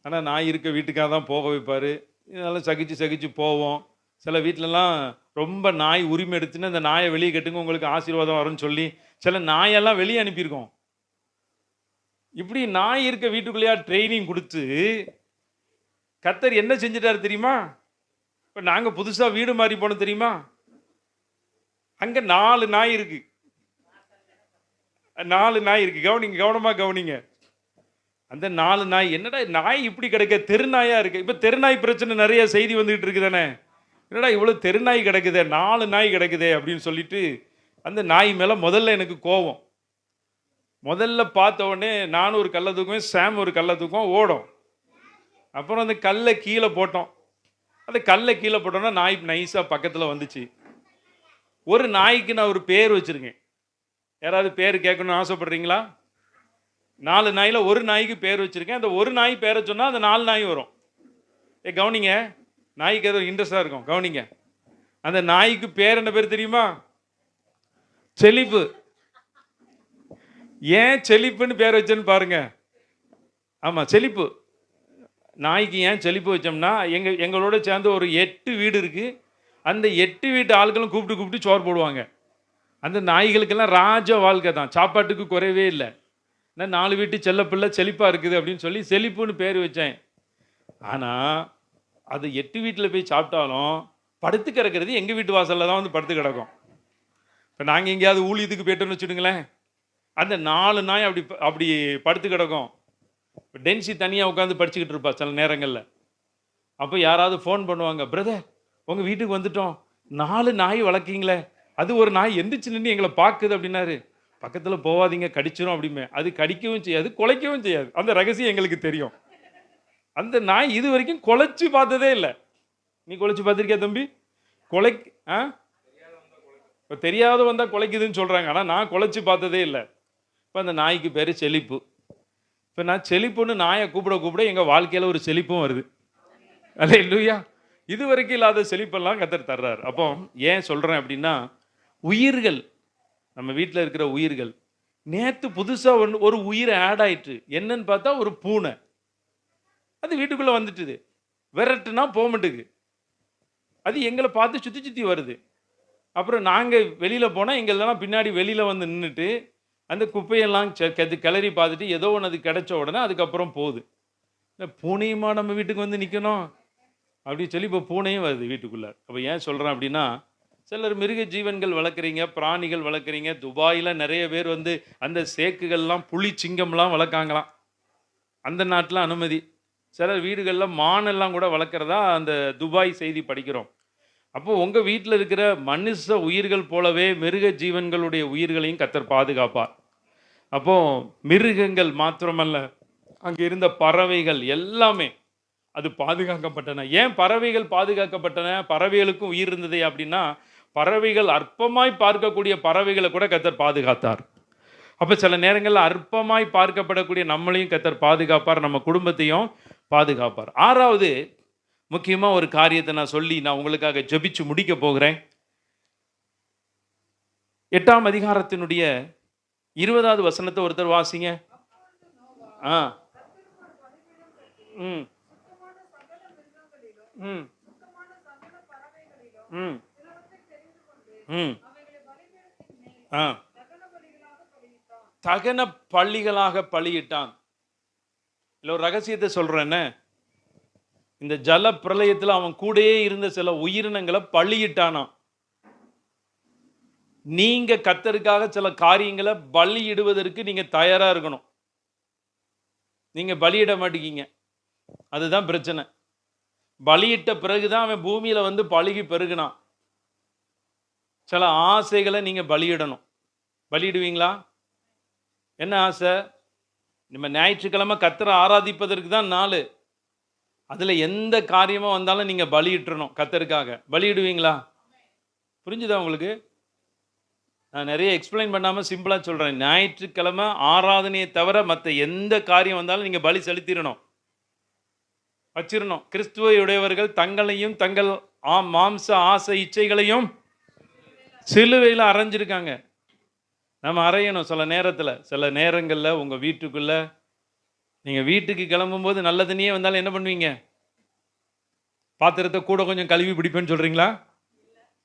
Speaker 2: ஆனால் நாய் இருக்க வீட்டுக்காக தான் போக வைப்பார். இதனால் சகிச்சு போவோம். சில வீட்டிலலாம் ரொம்ப நாய் உரிமை எடுத்துன்னு அந்த நாயை வெளியே கட்டுங்க உங்களுக்கு ஆசீர்வாதம் வரும்னு சொல்லி சில நாயெல்லாம் வெளியே அனுப்பியிருக்கோம். இப்படி நாய் இருக்க வீட்டுக்குள்ளேயா ட்ரைனிங் கொடுத்து கர்த்தர் என்ன செஞ்சிட்டாரு தெரியுமா? இப்போ நாங்கள் புதுசாக வீடு மாறி போனோம் தெரியுமா? அங்கே 4 நாய் இருக்கு. 4 நாய் இருக்கு. கவனிங்க, கவனமாக கவனிங்க. அந்த 4 நாய், என்னடா நாய் இப்படி கிடக்க, தெருநாயா இருக்கு. இப்போ தெருநாய் பிரச்சனை நிறைய செய்தி வந்துகிட்டு இருக்கு தானே. என்னடா இவ்வளோ தெருநாய் கிடக்குதே, 4 நாய் கிடக்குதே அப்படின்னு சொல்லிட்டு அந்த நாய் மேலே முதல்ல எனக்கு கோபம். முதல்ல பார்த்த உடனே நானும் ஒரு கல்லை தூக்குவேன், சாம் ஒரு கல்லை தூக்குவோம், ஓடும். அப்புறம் அந்த கல்லை கீழே போட்டோம். அந்த கல்லை கீழே போட்டோன்னா நாய் நைஸாக பக்கத்தில் வந்துச்சு. ஒரு நாய்க்கு நான் ஒரு பேர் வச்சுருக்கேன். யாராவது பேர் கேட்கணும்னு ஆசைப்படுறீங்களா? 4 நாயில் ஒரு நாய்க்கு பேர் வச்சுருக்கேன். அந்த ஒரு நாய் பேரை சொன்னால் அந்த 4 நாய் வரும். கவனிங்க, நாய்க்கு ஏதோ இன்ட்ரெஸ்டாக இருக்கும். கவனிங்க, அந்த நாய்க்கு பேர் என்ன பேர் தெரியுமா? செழிப்பு. ஏன் செழிப்புன்னு பேர் வச்சேன்னு பாருங்க. ஆமாம், செழிப்பு. நாய்க்கு ஏன் செழிப்பு வச்சோம்னா, எங்களோட சேர்ந்து ஒரு 8 வீடு இருக்குது. அந்த 8 வீட்டு ஆட்களும் கூப்பிட்டு சோறு போடுவாங்க. அந்த நாய்களுக்கெல்லாம் ராஜ வாழ்க்கை தான், சாப்பாட்டுக்கு குறைவே இல்லை. நான் 4 வீட்டு செல்லப்பிள்ளை செழிப்பாக இருக்குது அப்படின்னு சொல்லி செழிப்புன்னு பேர் வச்சேன். ஆனால் அது 8 வீட்டில் போய் சாப்பிட்டாலும் படுத்து கிடக்கிறது எங்கள் வீட்டு வாசலில் தான் வந்து படுத்து கிடக்கும். இப்போ நாங்கள் எங்கேயாவது ஊழியத்துக்கு போய்ட்டோன்னு வச்சுடுங்களேன், அந்த 4 நாய் அப்படி படுத்து கிடக்கும். இப்போ டென்சி தனியாக உட்காந்து படிச்சுக்கிட்டு இருப்பா சில நேரங்களில். அப்போ யாராவது ஃபோன் பண்ணுவாங்க, பிரதர் உங்கள் வீட்டுக்கு வந்துட்டோம், 4 நாய் வளர்க்கீங்களே அது ஒரு நாய் எந்திரிச்சு நின்று எங்களை பார்க்குது அப்படின்னாரு. பக்கத்துல போவாதீங்க கடிச்சிரும் அப்படிமே. அது கடிக்கவும் செய்யாது, குலைக்கவும் செய்யாது. அந்த ரகசியம் எங்களுக்கு தெரியும். அந்த நாய் இது வரைக்கும் குலைச்சு பார்த்ததே இல்ல. நீ குலைச்சு பார்த்திருக்கியா தம்பி? கொலை ஆ? இப்ப தெரியாத வந்தா குலைக்குதுன்னு சொல்றாங்க. ஆனா நான் குலைச்சு பார்த்ததே இல்ல. இப்ப அந்த நாய்க்கு பேரு செழிப்பு. இப்ப நான் செழிப்புன்னு நாயை கூப்பிட கூப்பிட எங்க வாழ்க்கையில ஒரு செழிப்பும் வருது. அல்லேலூயா. இதுவரைக்கும் இல்லாத செழிப்பெல்லாம் கர்த்தர் தர்றார். அப்போ ஏன் சொல்றேன் அப்படின்னா, உயிர்கள், நம்ம வீட்ல இருக்கிற உயிர்கள், நேத்து புதுசா ஒரு உயிர் ஆட் ஆயிற்று. என்னன்னு பார்த்தா ஒரு பூனை. அது வீட்டுக்குள்ள வந்துட்டுது. விரட்டுனா போக மாட்டுக்கு. அது எங்களை பார்த்து சுத்தி சுத்தி வருது. அப்புறம் நாங்க வெளியில போனா எங்களெல்லாம் பின்னாடி வெளியில வந்து நின்னுட்டு, அந்த குப்பையெல்லாம் கிளறி பார்த்துட்டு ஏதோ ஒன்று அது கிடைச்ச உடனே அதுக்கப்புறம் போகுது. இந்த பூனையுமா நம்ம வீட்டுக்கு வந்து நிக்கணும்? அப்படின்னு சொல்லி இப்போ பூனையும் வருது வீட்டுக்குள்ள. அப்போ ஏன் சொல்றேன் அப்படின்னா, சிலர் மிருக ஜீவன்கள் வளர்க்குறீங்க, பிராணிகள் வளர்க்குறீங்க. துபாயில நிறைய பேர் வந்து அந்த சேக்குகள்லாம் புலி சிங்கம்லாம் வளர்க்காங்களாம். அந்த நாட்டில் அனுமதி. சிலர் வீடுகளில் மானெல்லாம் கூட வளர்க்குறதா அந்த துபாய் செய்தி படிக்கிறோம். அப்போ உங்க வீட்டில் இருக்கிற மனுஷ உயிர்கள் போலவே மிருக ஜீவன்களுடைய உயிர்களையும் கர்த்தர் பாதுகாப்பார். அப்போ மிருகங்கள் மாத்திரமல்ல, அங்க இருந்த பறவைகள் எல்லாமே அது பாதுகாக்கப்பட்டன. ஏன் பறவைகள் பாதுகாக்கப்பட்டன? பறவைகளுக்கும் உயிர் இருந்தது அப்படின்னா, பறவைகள் அற்பமாய் பார்க்கக்கூடிய பறவைகளை கூட கர்த்தர் பாதுகாத்தார். அப்ப சில நேரங்களில் அற்பமாய் பார்க்கப்படக்கூடிய நம்மளையும் கர்த்தர் பாதுகாப்பார், நம்ம குடும்பத்தையும் பாதுகாப்பார். ஆறாவது முக்கியமா ஒரு காரியத்தை நான் சொல்லி நான் உங்களுக்காக ஜெபிச்சு முடிக்க போகிறேன். 8ஆம் அதிகாரத்தினுடைய 20வது வசனத்தை ஒருத்தர் வாசிங்க. ஆ ம் ம் ம் ம் ஆ தகன பள்ளிகளாக பலியிட்டான். இல்லை ஒரு ரகசியத்தை சொல்றேன்னு, இந்த ஜல பிரளயத்தில் அவன் கூடயே இருந்த சில உயிரினங்களை பலியிட்டானாம். நீங்க கர்த்தருக்காக சில காரியங்களை பலியிடுவதற்கு நீங்க தயாரா இருக்கணும். நீங்க பலியிட மாட்டேங்கீங்க, அதுதான் பிரச்சனை. பலியிட்ட பிறகுதான் அவன் பூமியில வந்து பழுகி பெருகினான். சில ஆசைகளை நீங்க பலியிடணும். பலியிடுவீங்களா? என்ன ஆசை? நம்ம ஞாயிற்றுக்கிழமை கர்த்தரை ஆராதிப்பதற்கு தான் நாள். அதுல எந்த காரியமா வந்தாலும் நீங்க பலியிட்டணும் கர்த்தருக்காக. பலியிடுவீங்களா? புரிஞ்சுதா உங்களுக்கு? நான் நிறைய எக்ஸ்பிளைன் பண்ணாம சிம்பிளா சொல்றேன். ஞாயிற்றுக்கிழமை ஆராதனையை தவிர மற்ற எந்த காரியம் வந்தாலும் நீங்க பலி செலுத்திடணும், வச்சிடணும். கிறிஸ்துவை உடையவர்கள் தங்களையும் தங்கள் மாம்ச ஆசை இச்சைகளையும் சிலுவையில் அரைஞ்சிருக்காங்க. நம்ம அறையணும். சில நேரங்களில் உங்க வீட்டுக்குள்ள நீங்க வீட்டுக்கு கிளம்பும்போது நல்ல தண்ணியே வந்தாலும் என்ன பண்ணுவீங்க? பாத்திரத்தை கூட கொஞ்சம் கழுவி பிடிப்பேன்னு சொல்றீங்களா?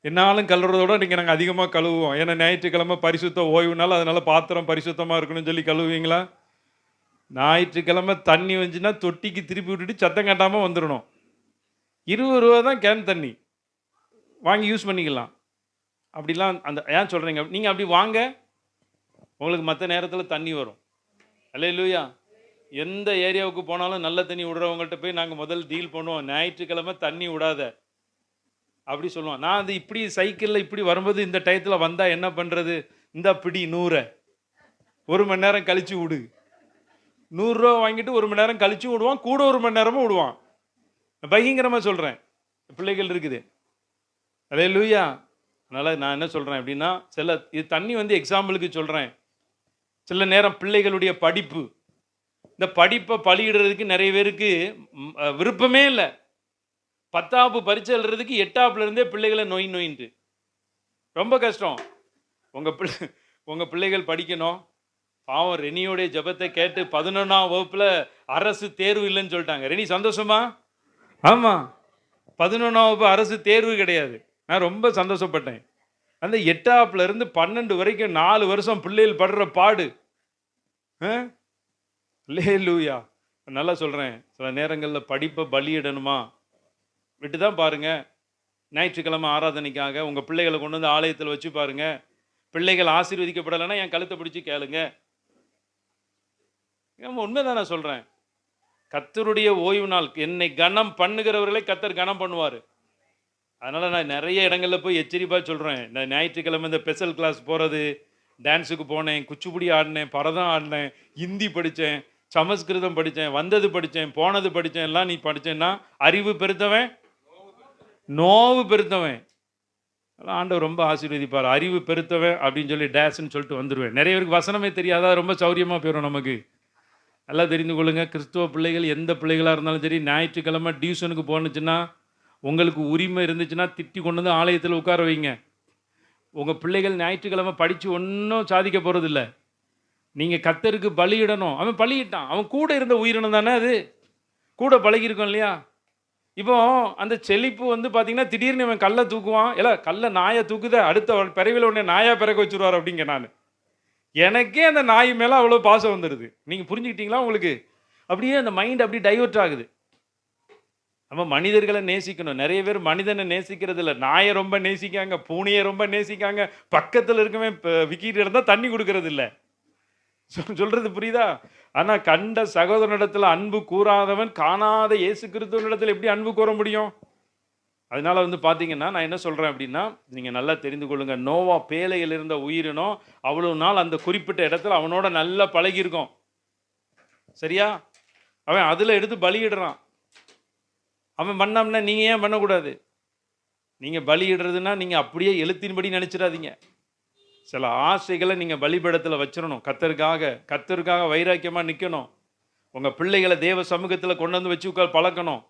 Speaker 2: என்னாலும் கழுவுறதோட நாங்கள் அதிகமாக கழுவுவோம். ஏன்னா ஞாயிற்றுக்கிழமை பரிசுத்த ஓய்வுனால, அதனால பாத்திரம் பரிசுத்தமாக இருக்கணும்னு சொல்லி கழுவுவீங்களா? ஞாயிற்றுக்கிழமை தண்ணி வந்துச்சுன்னா தொட்டிக்கு திருப்பி விட்டுட்டு சத்தம் கட்டாமல் வந்துடணும். 20 ரூபா தான் கேன் தண்ணி, வாங்கி யூஸ் பண்ணிக்கலாம். அப்படிலாம் அந்த ஏன் சொல்கிறீங்க? நீங்கள் அப்படி வாங்க, உங்களுக்கு மற்ற நேரத்தில் தண்ணி வரும். அல்லேலூயா. எந்த ஏரியாவுக்கு போனாலும் நல்ல தண்ணி விடுறவங்கள்ட்ட போய் நாங்கள் முதல் டீல் பண்ணுவோம். ஞாயிற்றுக்கிழமை தண்ணி விடாத அப்படி சொல்லுவான். நான் அது இப்படி சைக்கிளில் இப்படி வரும்போது இந்த டயத்தில் வந்தால் என்ன பண்ணுறது? இந்த பிடி 100 1 மணி நேரம் கழிச்சு விடு. 100 ரூபா வாங்கிட்டு 1 மணி நேரம் கழிச்சு விடுவான், கூட 1 மணி நேரமும் விடுவான். பயங்கரமாக சொல்கிறேன், பிள்ளைகள் இருக்குது. அல்லேலூயா. அதனால் நான் என்ன சொல்கிறேன் அப்படின்னா, இது தண்ணி வந்து எக்ஸாம்பிளுக்கு சொல்கிறேன். சில நேரம் பிள்ளைகளுடைய படிப்பு, இந்த படிப்பை பலியிடுறதுக்கு நிறைய பேருக்கு விருப்பமே இல்லை. 10ஆப்பு பரீட்சை எழுதுறதுக்கு 8ஆப்புல இருந்தே பிள்ளைகளை நோயின்ட்டு ரொம்ப கஷ்டம். உங்க பிள்ளைகள் படிக்கணும். பாவம் ரெனியோடைய ஜபத்தை கேட்டு 11ஆம் வகுப்புல அரசு தேர்வு இல்லைன்னு சொல்லிட்டாங்க. ரெனி சந்தோஷமா? ஆமா, 11ஆம் வகுப்பு அரசு தேர்வு கிடையாது. நான் ரொம்ப சந்தோஷப்பட்டேன். அந்த 8ஆப்புல இருந்து 12 வரைக்கும் 4 வருஷம் பிள்ளைகள் படுற பாடு. அல்லேலூயா. நல்லா சொல்றேன். சில நேரங்களில் படிப்பை பலியிடணுமா? விட்டு தான் பாருங்க. ஞாயிற்றுக்கிழமை ஆராதனைக்காக உங்கள் பிள்ளைகளை கொண்டு வந்து ஆலயத்தில் வச்சு பாருங்க. பிள்ளைகள் ஆசீர்வதிக்கப்படலைன்னா என் கழுத்தை பிடிச்சி கேளுங்க. உண்மைதான் நான் சொல்கிறேன். கர்த்தருடைய ஓய்வு நாள், என்னை கனம் பண்ணுகிறவர்களை கர்த்தர் கனம் பண்ணுவார். அதனால நான் நிறைய இடங்கள்ல போய் எச்சரிப்பா சொல்றேன். இந்த ஞாயிற்றுக்கிழமை இந்த ஸ்பெஷல் கிளாஸ் போறது, டான்ஸுக்கு போனேன், குச்சிப்புடி ஆடினேன், பரதம் ஆடினேன், ஹிந்தி படித்தேன், சமஸ்கிருதம் படித்தேன், வந்தது படித்தேன், போனது படித்தேன், எல்லாம் நீ படிச்சேன்னா அறிவு பெருத்தவன் நோவு பெருத்தவன். அதெல்லாம் ஆண்டவர் ரொம்ப ஆசீர்வதிப்பார். அறிவு பெருத்தவன் அப்படின்னு சொல்லி டேஸ்ன்னு சொல்லிட்டு வந்துடுவேன். நிறைய பேருக்கு வசனமே தெரியாதா, ரொம்ப சௌரியமாக போயிடும் நமக்கு. எல்லாம் தெரிந்து கொள்ளுங்க, கிறிஸ்துவ பிள்ளைகள் எந்த பிள்ளைகளாக இருந்தாலும் சரி, ஞாயிற்றுக்கிழமை டியூஷனுக்கு போனுச்சுன்னா, உங்களுக்கு உரிமை இருந்துச்சுன்னா திட்டி கொண்டு வந்து ஆலயத்தில் உட்கார வைங்க. உங்கள் பிள்ளைகள் ஞாயிற்றுக்கிழமை படித்து ஒன்றும் சாதிக்க போகிறதில்ல. நீங்கள் கர்த்தருக்கு பலியிடணும். அவன் பலியிட்டான், அவன் கூட இருந்த உயிரினம் தானே, அது கூட பழகியிருக்கோம் இல்லையா? இப்போ அந்த செழிப்பு வந்து பார்த்தீங்கன்னா, திடீர்னு அவன் கல்லை தூக்குவான். இல்லை, கல்லை நாயை தூக்குத, அடுத்த பிறவில உடனே நாயா பிறக்க வச்சுருவார் அப்படிங்க. நான் எனக்கே அந்த நாய் மேலே அவ்வளோ பாசம் வந்துடுது. நீங்கள் புரிஞ்சுக்கிட்டீங்களா? உங்களுக்கு அப்படியே அந்த மைண்ட் அப்படி டைவர்ட் ஆகுது. நம்ம மனிதர்களை நேசிக்கணும். நிறைய பேர் மனிதனை நேசிக்கிறது இல்லை, நாயை ரொம்ப நேசிக்காங்க, பூனையை ரொம்ப நேசிக்காங்க, பக்கத்தில் இருக்கவே விக்கிட்டு இருந்தால் தண்ணி கொடுக்கறது இல்லை. சொல்றது புரியுதா? ஆனால் கண்ட சகோதரனிடத்தில் அன்பு கூறாதவன் காணாத இயேசு கிறிஸ்துவனிடத்தில் எப்படி அன்பு கூற முடியும்? அதனால வந்து பார்த்தீங்கன்னா, நான் என்ன சொல்கிறேன் அப்படின்னா, நீங்கள் நல்லா தெரிந்து கொள்ளுங்க. நோவா பேழையில் இருந்த உயிரினம் அவ்வளோ நாள் அந்த குறிப்பிட்ட இடத்துல அவனோட நல்லா பழகியிருக்கோம். சரியா? அவன் அதில் எடுத்து பலியிடுறான். அவன் பண்ணாம்னா நீங்கள் ஏன் பண்ணக்கூடாது? நீங்கள் பலியிடுறதுன்னா நீங்கள் அப்படியே எழுத்தின்படி நினச்சிடாதீங்க. சில ஆசைகளை நீங்கள் பலிபீடத்தில் வச்சிடணும். கர்த்தருக்காக வைராக்கியமாக நிற்கணும். உங்கள் பிள்ளைகளை தேவ சமூகத்தில் கொண்டு வந்து வச்சு பழக்கணும்.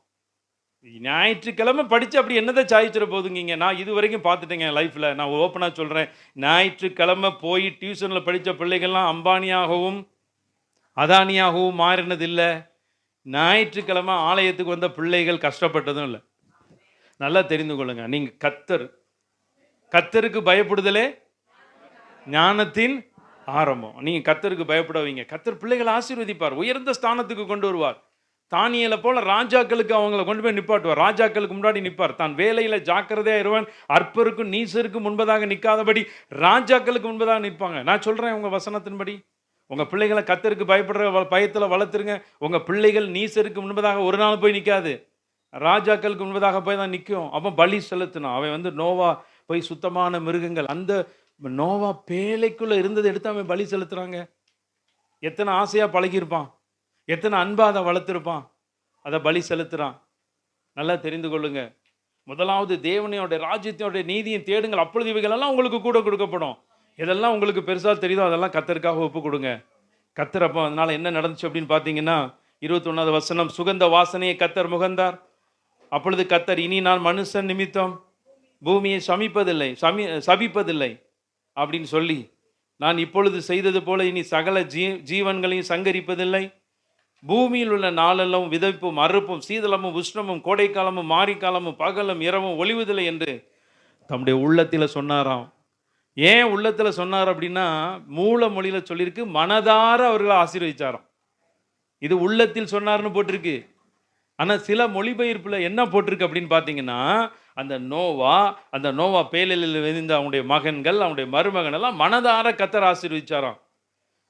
Speaker 2: ஞாயிற்றுக்கிழமை படித்து அப்படி என்னதை சாய்ச்சிட போதுங்க? நான் இது வரைக்கும் பார்த்துட்டேங்க லைஃப்பில். நான் ஓப்பனாக சொல்கிறேன், ஞாயிற்றுக்கிழமை போய் டியூஷனில் படித்த பிள்ளைகள்லாம் அம்பானியாகவும் அதானியாகவும் மாறினது இல்லை. ஞாயிற்றுக்கிழமை ஆலயத்துக்கு வந்த பிள்ளைகள் கஷ்டப்பட்டதும் இல்லை. நல்லா தெரிந்து கொள்ளுங்க. நீங்கள் கர்த்தருக்கு பயப்படுதலே ஞானத்தின் ஆரம்பம். நீங்கள் கர்த்தருக்கு பயப்பட வைங்க, கர்த்தர் பிள்ளைகளை ஆசீர்வதிப்பார், உயர்ந்த ஸ்தானத்துக்கு கொண்டு வருவார். தானியேலை போல ராஜாக்களுக்கு அவங்கள கொண்டு போய் நிப்பாட்டுவார். ராஜாக்களுக்கு முன்னாடி நிற்பார். தான் வேலையில் ஜாக்கிரதையாக இருவன், அற்பருக்கும் நீசருக்கும் முன்பதாக நிற்காதபடி ராஜாக்களுக்கு முன்பதாக நிற்பாங்க. நான் சொல்கிறேன், உங்கள் வசனத்தின்படி உங்கள் பிள்ளைகளை கர்த்தருக்கு பயப்படுற பயத்தில் வளர்த்துருங்க. உங்கள் பிள்ளைகள் நீசருக்கு முன்பதாக ஒரு நாள் போய் நிற்காது, ராஜாக்களுக்கு முன்பதாக போய் தான் நிற்கும். அப்போ பலி செலுத்தணும். அவன் வந்து நோவா போய் சுத்தமான மிருகங்கள், அந்த நோவா பேழைக்குள்ளே இருந்ததை எடுத்து அவன் பலி செலுத்துகிறாங்க. எத்தனை ஆசையாக பழகியிருப்பான், எத்தனை அன்பாக அதை வளர்த்துருப்பான், அதை பலி செலுத்துகிறான். நல்லா தெரிந்து கொள்ளுங்க. முதலாவது தேவனையோட ராஜ்யத்தினுடைய நீதியும் தேடுங்கள், அப்பொழுது இவைகளெல்லாம் உங்களுக்கு கூட கொடுக்கப்படும். இதெல்லாம் உங்களுக்கு பெருசாக தெரியுதோ அதெல்லாம் கர்த்தருக்காக ஒப்பு கொடுங்க. கர்த்தர் அப்போ அதனால் என்ன நடந்துச்சு அப்படின்னு பார்த்தீங்கன்னா, 21வது வசனம், சுகந்த வாசனையை கர்த்தர் முகந்தார். அப்பொழுது கர்த்தர், இனி நான் மனுஷன் நிமித்தம் பூமியை சபிப்பதில்லை அப்படின்னு சொல்லி, நான் இப்பொழுது செய்தது போல இனி சகல ஜீவன்களையும் சங்கரிப்பதில்லை. பூமியில் உள்ள நாளெல்லாம் விதைப்பும் அறுப்பும் சீதளமும் உஷ்ணமும் கோடைக்காலமும் மாரிக்காலமும் பகலும் இரவும் ஒளிவுதில்லை என்று தம்முடைய உள்ளத்தில் சொன்னாராம். ஏன் உள்ளத்தில் சொன்னார் அப்படின்னா, மூல மொழியில் சொல்லியிருக்கு, மனதார அவர்களை ஆசீர்வதிச்சாராம். இது உள்ளத்தில் சொன்னார்னு போட்டிருக்கு. ஆனால் சில மொழிபெயர்ப்பில் என்ன போட்டிருக்கு அப்படின்னு பார்த்தீங்கன்னா, அந்த நோவா பேழையில் விழுந்த அவனுடைய மகன்கள், அவனுடைய மருமகன் எல்லாம் மனதார கர்த்தர் ஆசீர்வதிச்சாராம்.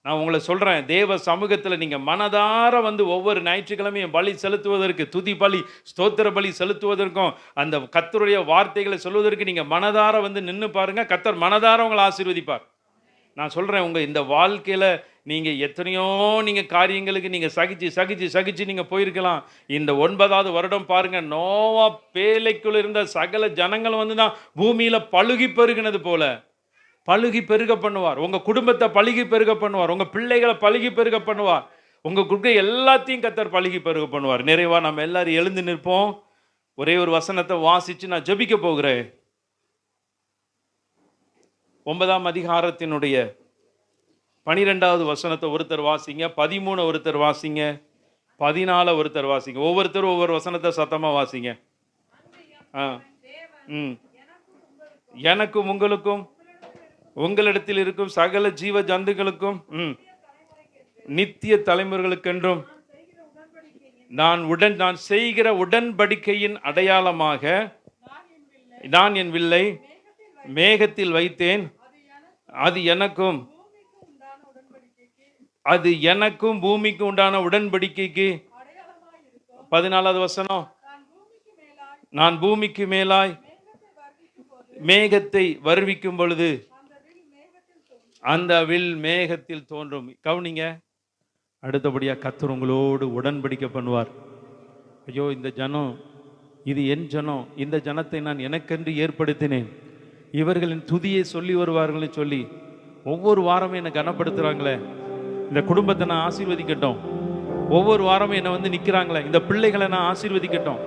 Speaker 2: நான் உங்களை சொல்கிறேன், தேவ சமூகத்தில் நீங்கள் மனதார வந்து ஒவ்வொரு ஞாயிற்றுக்கிழமையும் பலி செலுத்துவதற்கு, துதி பலி ஸ்தோத்திர பலி செலுத்துவதற்கும், அந்த கர்த்தருடைய வார்த்தைகளை சொல்வதற்கு நீங்கள் மனதார வந்து நின்று பாருங்கள். கர்த்தர் மனதார உங்களை ஆசீர்வதிப்பார். நான் சொல்கிறேன், உங்கள் இந்த வாழ்க்கையில் நீங்கள் எத்தனையோ காரியங்களுக்கு நீங்கள் சகிச்சு நீங்கள் போயிருக்கலாம். இந்த 9வது வருடம் பாருங்கள், நோவா பேழைக்குள் இருந்த சகல ஜனங்கள் வந்து தான் பூமியில் பழுகி பெருகினது போல பழுகி பெருக பண்ணுவார். உங்கள் குடும்பத்தை பழுகி பெருக பண்ணுவார். உங்கள் பிள்ளைகளை பழுகி பெருக பண்ணுவார். உங்கள் குடும்ப எல்லாத்தையும் கர்த்தர் பழுகி பெருக பண்ணுவார். நிறைவா நம்ம எல்லாரும் எழுந்து நிற்போம். ஒரே ஒரு வசனத்தை வாசித்து நான் ஜெபிக்க போகிறேன். 9ஆம் அதிகாரத்தினுடைய 12வது வசனத்தை ஒருத்தர் வாசிங்க, 13 ஒருத்தர் வாசிங்க, 14 ஒருத்தர் வாசிங்க. ஒவ்வொருத்தரும் ஒவ்வொரு வசனத்தை சத்தமாக வாசிங்க. எனக்கும் உங்களுக்கும் உங்களிடத்தில் இருக்கும் சகல ஜீவ ஜந்துக்களுக்கும் நித்திய தலைமுறைகளுக்கென்றும் நான் செய்கிற உடன்படிக்கையின் அடையாளமாக நான் என் வில்லை மேகத்தில் வைத்தேன். அது எனக்கும் பூமிக்கு உண்டான உடன்படிக்கைக்கு. 14வது வசனம், நான் பூமிக்கு மேலாய் மேகத்தை வருவிக்கும் பொழுது அந்த வில் மேகத்தில் தோன்றும். கவனிங்க, அடுத்தபடியா கர்த்தர் உங்களோடு உடன்படிக்கை பண்ணுவார். ஐயோ, இந்த ஜனம், இது என் ஜனம், இந்த ஜனத்தை நான் எனக்கென்று ஏற்படுத்தினேன், இவர்களின் துதியை சொல்லி வருவார்கள் சொல்லி ஒவ்வொரு வாரமும் என்னை கனப்படுத்துறாங்களே, இந்த குடும்பத்தை நான் ஆசீர்வதிக்கட்டும். ஒவ்வொரு வாரமும் என்னை வந்து நிற்கிறாங்களே, இந்த பிள்ளைகளை நான் ஆசீர்வதிக்கட்டும்.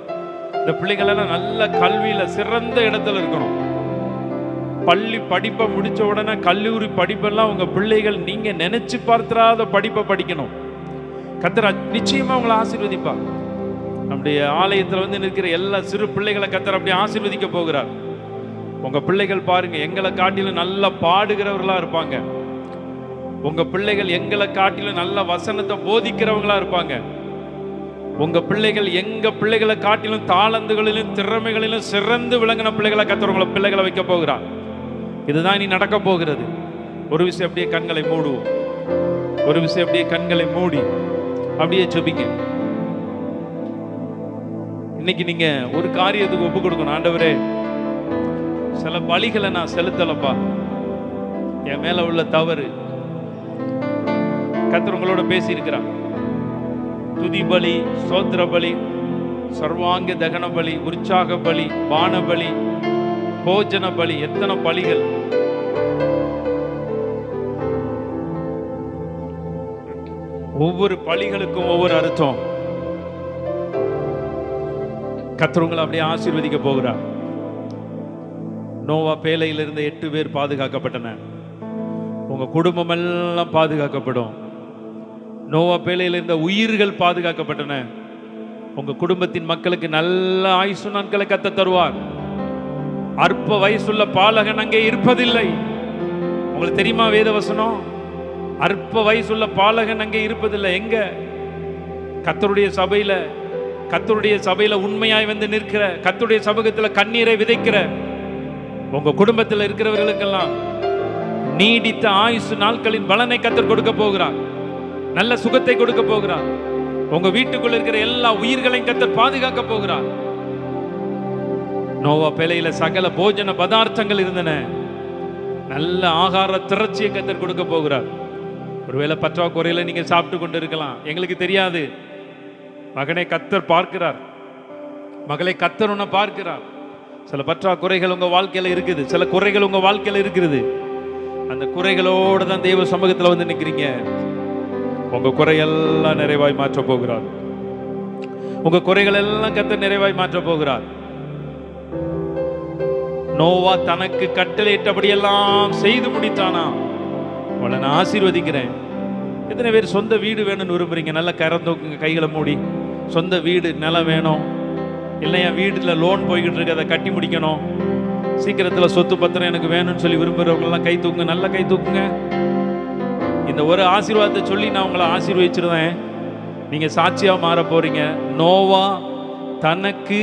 Speaker 2: இந்த பிள்ளைகளெல்லாம் நல்ல கல்வியில சிறந்த இடத்துல இருக்கணும். பள்ளி படிப்பை முடிச்ச உடனே கல்லூரி படிப்பெல்லாம் உங்க பிள்ளைகள் நீங்க நினைச்சு பார்த்திராத படிப்பை படிக்கணும். கர்த்தர் நிச்சயமா உங்களை ஆசீர்வதிப்பார். நம்முடைய ஆலயத்தில் வந்து நிற்கிற எல்லா சிறு பிள்ளைகளை கர்த்தர் அப்படி ஆசீர்வதிக்க போகிறார். உங்க பிள்ளைகள் பாருங்க, எங்களை காட்டிலும் நல்லா பாடுகிறவர்களா இருப்பாங்க. உங்க பிள்ளைகள் எங்களை காட்டிலும் நல்ல வசனத்தை போதிக்கிறவங்களா இருப்பாங்க. உங்க பிள்ளைகள் எங்க பிள்ளைகளை காட்டிலும் தாளந்துகளிலும் திறமைகளிலும் சிறந்து விளங்கின பிள்ளைகளை கர்த்தர் உங்களை பிள்ளைகளை வைக்க போகிறார். இதுதான் இனி நடக்க போகிறது. ஒரு விஷயம் அப்படியே கண்களை மூடுவோம். ஒரு விஷயம் அப்படியே கண்களை மூடி அப்படியே ஜெபிங்க. இன்னைக்கு நீங்க ஒரு காரியத்துக்கு ஒப்பு கொடுக்கணும். ஆண்டவரே, சில பலிகளை நான் செலுத்தலப்பா, என் மேல உள்ள தவறு. கர்த்தர் உங்களோட பேசி இருக்கிறார். துதி பலி, ஸ்தோத்திர பலி, சர்வாங்க தகன பலி, உற்சாக பலி, பான பலி, போஜன பலி, எத்தனை பலிகள். ஒவ்வொரு பலிகளுக்கும் ஒவ்வொரு அர்த்தம். கர்த்தர் உங்களை அப்படியே ஆசீர்வதிக்க போகிறார். நோவா பேழையிலிருந்து 8 பேர் பாதுகாக்கப்பட்டன. உங்க குடும்பம் எல்லாம் பாதுகாக்கப்படும். நோவா பேழையில் இருந்த உயிர்கள் பாதுகாக்கப்பட்டன. உங்க குடும்பத்தின் மக்களுக்கு நல்ல ஆயுசு நாட்களை கர்த்தர் தருவார். அற்ப வயசுள்ள பாலகன் அங்கே இருப்பதில்லை. உங்களுக்கு தெரியுமா வேதவசனம்? அற்ப வயசுள்ள பாலகன் அங்கே இருப்பதில்லை. எங்க? கர்த்தருடைய சபையில, கர்த்தருடைய சபையில உண்மையாய் வந்து நிற்கிற, கர்த்தருடைய சமூகத்தில் கண்ணீரை விதைக்கிற உங்க குடும்பத்தில் இருக்கிறவர்களுக்கெல்லாம் நீடித்த ஆயுசு நாட்களின் பலனை கர்த்தர் கொடுக்க போகிறார். நல்ல சுகத்தை கொடுக்க போகிறார். உங்க வீட்டுக்குள்ள இருக்கிற எல்லா உயிர்களையும் கர்த்தர் பாதுகாக்க போகிறார். நோவா பேழையில சகல போஜன பதார்த்தங்கள் இருந்தன. நல்ல ஆகார திரட்சியை கர்த்தர் கொடுக்க போகிறார். ஒருவேளை பற்றாக்குறையில நீங்க சாப்பிட்டு கொண்டு இருக்கலாம், எங்களுக்கு தெரியாது. மகனை கர்த்தர் பார்க்கிறார், மகளை கர்த்தர் உன்னை பார்க்கிறார். சில பற்றாக்குறைகள் உங்க வாழ்க்கையில இருக்குது, சில குறைகள் உங்க வாழ்க்கையில இருக்குது. அந்த குறைகளோடு தான் தெய்வ சமூகத்தில் வந்து நிற்கிறீங்க. உங்க குறையெல்லாம் நிறைவாய் மாற்ற போகிறார். உங்க குறைகள் எல்லாம் கர்த்தர் நிறைவாய் மாற்ற போகிறார். நோவா தனக்கு கட்டளையிட்டபடியெல்லாம் செய்து முடித்தானா? உங்களை நான் ஆசீர்வதிக்கிறேன். எத்தனை பேர் சொந்த வீடு வேணும்னு விரும்புறீங்க? நல்லா கறந்தோக்குங்க, கைகளை மூடி. சொந்த வீடு, நிலம் வேணும். இல்லையா வீட்டில் லோன் போய்கிட்டு இருக்கு, அதை கட்டி முடிக்கணும். சீக்கிரத்தில் சொத்து பத்திரம் எனக்கு வேணும்னு சொல்லி விரும்புகிறவங்கெல்லாம் கை தூக்குங்க, நல்லா கை தூக்குங்க. இந்த ஒரு ஆசீர்வாதத்தை சொல்லி நான் உங்களை ஆசீர்வதிச்சிருந்தேன். நீங்க சாட்சியா மாற போறீங்க. நோவா தனக்கு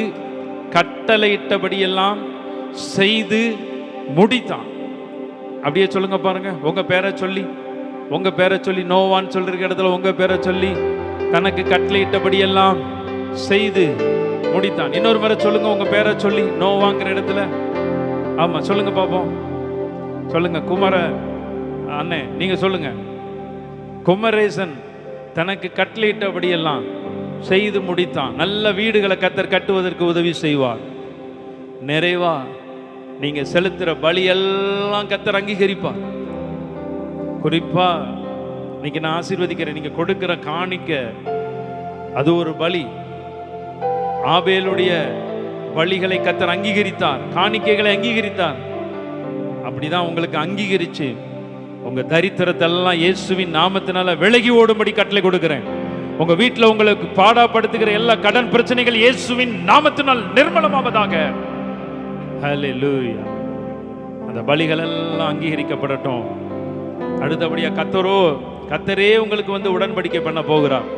Speaker 2: கட்டளையிட்டபடியெல்லாம் செய்து முடித்தான். அப்படியே சொல்லுங்க பாருங்க. உங்க பேரை சொல்லி, உங்க பேரை சொல்லி, நோவான்னு சொல்ற இடத்துல உங்க பேரை சொல்லி, தனக்கு கட்டளையிட்டபடியெல்லாம் செய்து முடித்தான். இன்னொரு முறை சொல்லுங்க உங்க பேரை சொல்லி, நோவாங்கிற இடத்துல. ஆமா, சொல்லுங்க பாப்போம். சொல்லுங்க. குமர அண்ணே, நீங்க சொல்லுங்க. குமரேசன் தனக்கு கட்டளையிட்டபடியெல்லாம் செய்து முடித்தான். நல்ல வீடுகளை கர்த்தர் கட்டுவதற்கு உதவி செய்வார். நிறைவா நீங்க செலுத்துற பலியெல்லாம் கர்த்தர் அங்கீகரிப்பார். குறிப்பா இன்னைக்கு நான் ஆசீர்வதிக்கிறேன். நீங்க கொடுக்கிற காணிக்க, அது ஒரு பலி. ஆபேலுடைய பலிகளை கர்த்தர் அங்கீகரித்தார், காணிக்கைகளை அங்கீகரித்தார். அப்படிதான் உங்களுக்கு அங்கீகரிச்சு உங்க தரித்திரத்தை எல்லாம் இயேசுவின் நாமத்தினால விலகி ஓடும்படி கட்டளை கொடுக்கிறேன். உங்க வீட்டில் உங்களுக்கு பாடாப்படுத்துகிற எல்லா கடன் பிரச்சனைகள் இயேசுவின் நாமத்தினால் நிர்மலமாவதாக. ஹல்லேலூயா. அந்த பலிகள் எல்லாம் அங்கீகரிக்கப்படட்டும். அடுத்தபடியா கர்த்தரே உங்களுக்கு வந்து உடன்படிக்கை பண்ண போகிறார்.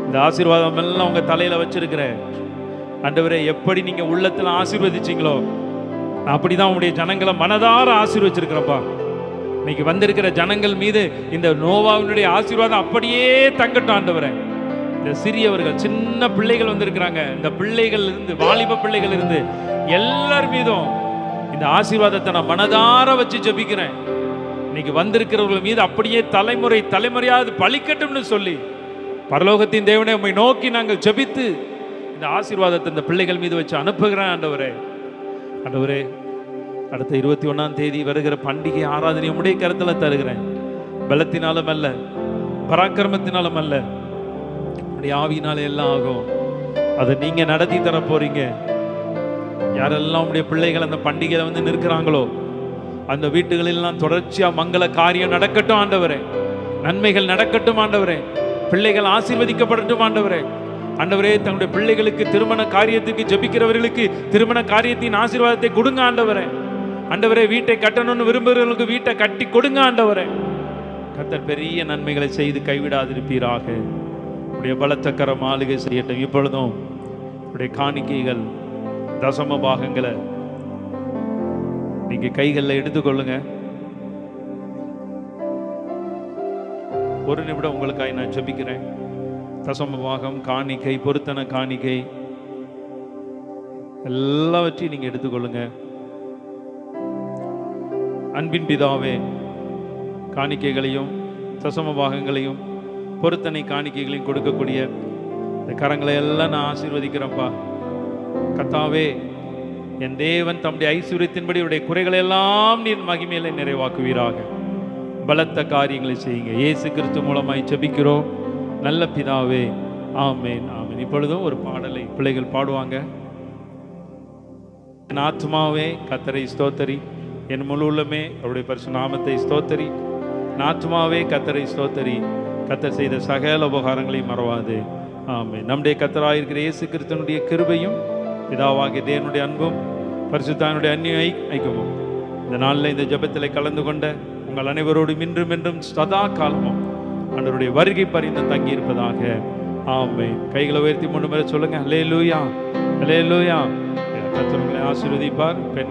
Speaker 2: இந்த ஆசீர்வாதம் எல்லாம் உங்க தலையில வச்சிருக்கிறேன். ஆண்டவரே, எப்படி நீங்க உள்ளத்துல ஆசீர்வதிச்சீங்களோ அப்படிதான் உங்களுடைய ஜனங்களை மனதார ஆசீர்வச்சிருக்கிறப்பா. இன்னைக்கு வந்திருக்கிற ஜனங்கள் மீது இந்த நோவாவினுடைய ஆசீர்வாதம் அப்படியே தங்கட்டும் ஆண்டவரே. இந்த சிறியவர்கள், சின்ன பிள்ளைகள் வந்திருக்கிறாங்க. இந்த பிள்ளைகள் இருந்து, வாலிப பிள்ளைகள் இருந்து எல்லார் மீதும் இந்த இந்த ஆசீர்வாதத்தை நான் மனதார வச்சு ஜெபிக்கிறேன். இன்னைக்கு வந்திருக்கிறவர்கள் மீது அப்படியே தலைமுறை தலைமுறையாவது பலிக்கட்டும்னு சொல்லி பரலோகத்தின் தேவனே உம்மை நோக்கி நாங்கள் ஜெபித்து இந்த ஆசீர்வாதத்தை இந்த பிள்ளைகள் மீது வச்சு அனுப்புகிறேன். ஆண்டவரே, ஆண்டவரே, அடுத்த 21ஆம் தேதி வருகிற பண்டிகை ஆராதனை உம்முடைய கருத்துல தருகிறேன். பலத்தினாலும் அல்ல, பராக்கிரமத்தினாலும் அல்ல, உம்முடைய ஆவியினாலே எல்லாம் ஆகும். அதை நீங்க நடத்தி தர போறீங்க. யாரெல்லாம் உடைய பிள்ளைகள் அந்த பண்டிகையில வந்து நிற்கிறாங்களோ அந்த வீட்டுகளெல்லாம் தொடர்ச்சியா மங்கள காரியம் நடக்கட்டும் ஆண்டவரே. நன்மைகள் நடக்கட்டும் ஆண்டவரே. பிள்ளைகள் ஆசீர்வதிக்கப்படட்டும் ஆண்டவரே. ஆண்டவரே, தங்களுடைய பிள்ளைகளுக்கு திருமண காரியத்துக்கு ஜெபிக்கிறவர்களுக்கு திருமண காரியத்தின் ஆசீர்வாதத்தை கொடுங்க ஆண்டவரே. ஆண்டவரே, வீட்டை கட்டணும்னு விரும்புகிறவர்களுக்கு வீட்டை கட்டி கொடுங்க ஆண்டவரே. கர்த்தர் பெரிய நன்மைகளை செய்து கைவிடாதிருப்பீராக. உடைய பலத்தக்கரம் ஆளுகை செய்யட்டும். இப்பொழுதும் உடைய காணிக்கைகள் தசம பாகங்களை நீங்க கைகளில் எடுத்துக்கொள்ளுங்க. ஒரு நிமிடம் உங்களுக்காக நான் ஜெபிக்கிறேன். தசம பாகம், காணிக்கை, பொருத்தன காணிக்கை எல்லாவற்றையும் நீங்க எடுத்துக்கொள்ளுங்க. அன்பின் பிதாவே, காணிக்கைகளையும் தசம பாகங்களையும் பொருத்தனை காணிக்கைகளையும் கொடுக்கக்கூடிய இந்த கரங்களை எல்லாம் நான் ஆசீர்வதிக்கிறேன்ப்பா. கர்த்தாவே, என் தேவன் தம்முடைய ஐஸ்வர்யத்தின்படி உடைய குறைகளை எல்லாம் நீர் மகிமையில நிறைவாக்குவீராக. பலத்த காரியங்களை செய்யுங்க. இயேசு கிறிஸ்து மூலமாய் ஜெபிக்கிறோம் நல்ல பிதாவே, ஆமேன், ஆமேன். இப்பொழுதும் ஒரு பாடலை பிள்ளைகள் பாடுவாங்க. என் ஆத்மாவே கர்த்தரை ஸ்தோத்தரி, என் முழு உள்ளமே அவருடைய பரிசு நாமத்தை ஸ்தோத்தரி. என் ஆத்மாவே கர்த்தரை ஸ்தோத்தரி, கர்த்தர் செய்த சகல உபகாரங்களையும் மறவாது. ஆமேன். நம்முடைய கர்த்தராயிருக்கிற இயேசு கிறிஸ்துவினுடைய கிருபையும் பிதாவாகிய தேவனுடைய அன்பும் பரிசுத்தாவினுடைய அந்நிய ஐக்கியமும் இந்த நாளில் இந்த ஜெபத்தில் கலந்து கொண்ட உங்கள் அனைவரோடும் இன்றும் என்றும் சதா காலமும் ஆண்டவருடைய வருகை பரிந்து தங்கி இருப்பதாக. ஆமென். கைகளை உயர்த்தி 3 முறை சொல்லுங்க. அல்லேலூயா, அல்லேலூயா. கர்த்தர் உங்களை ஆசீர்வதிப்பார்.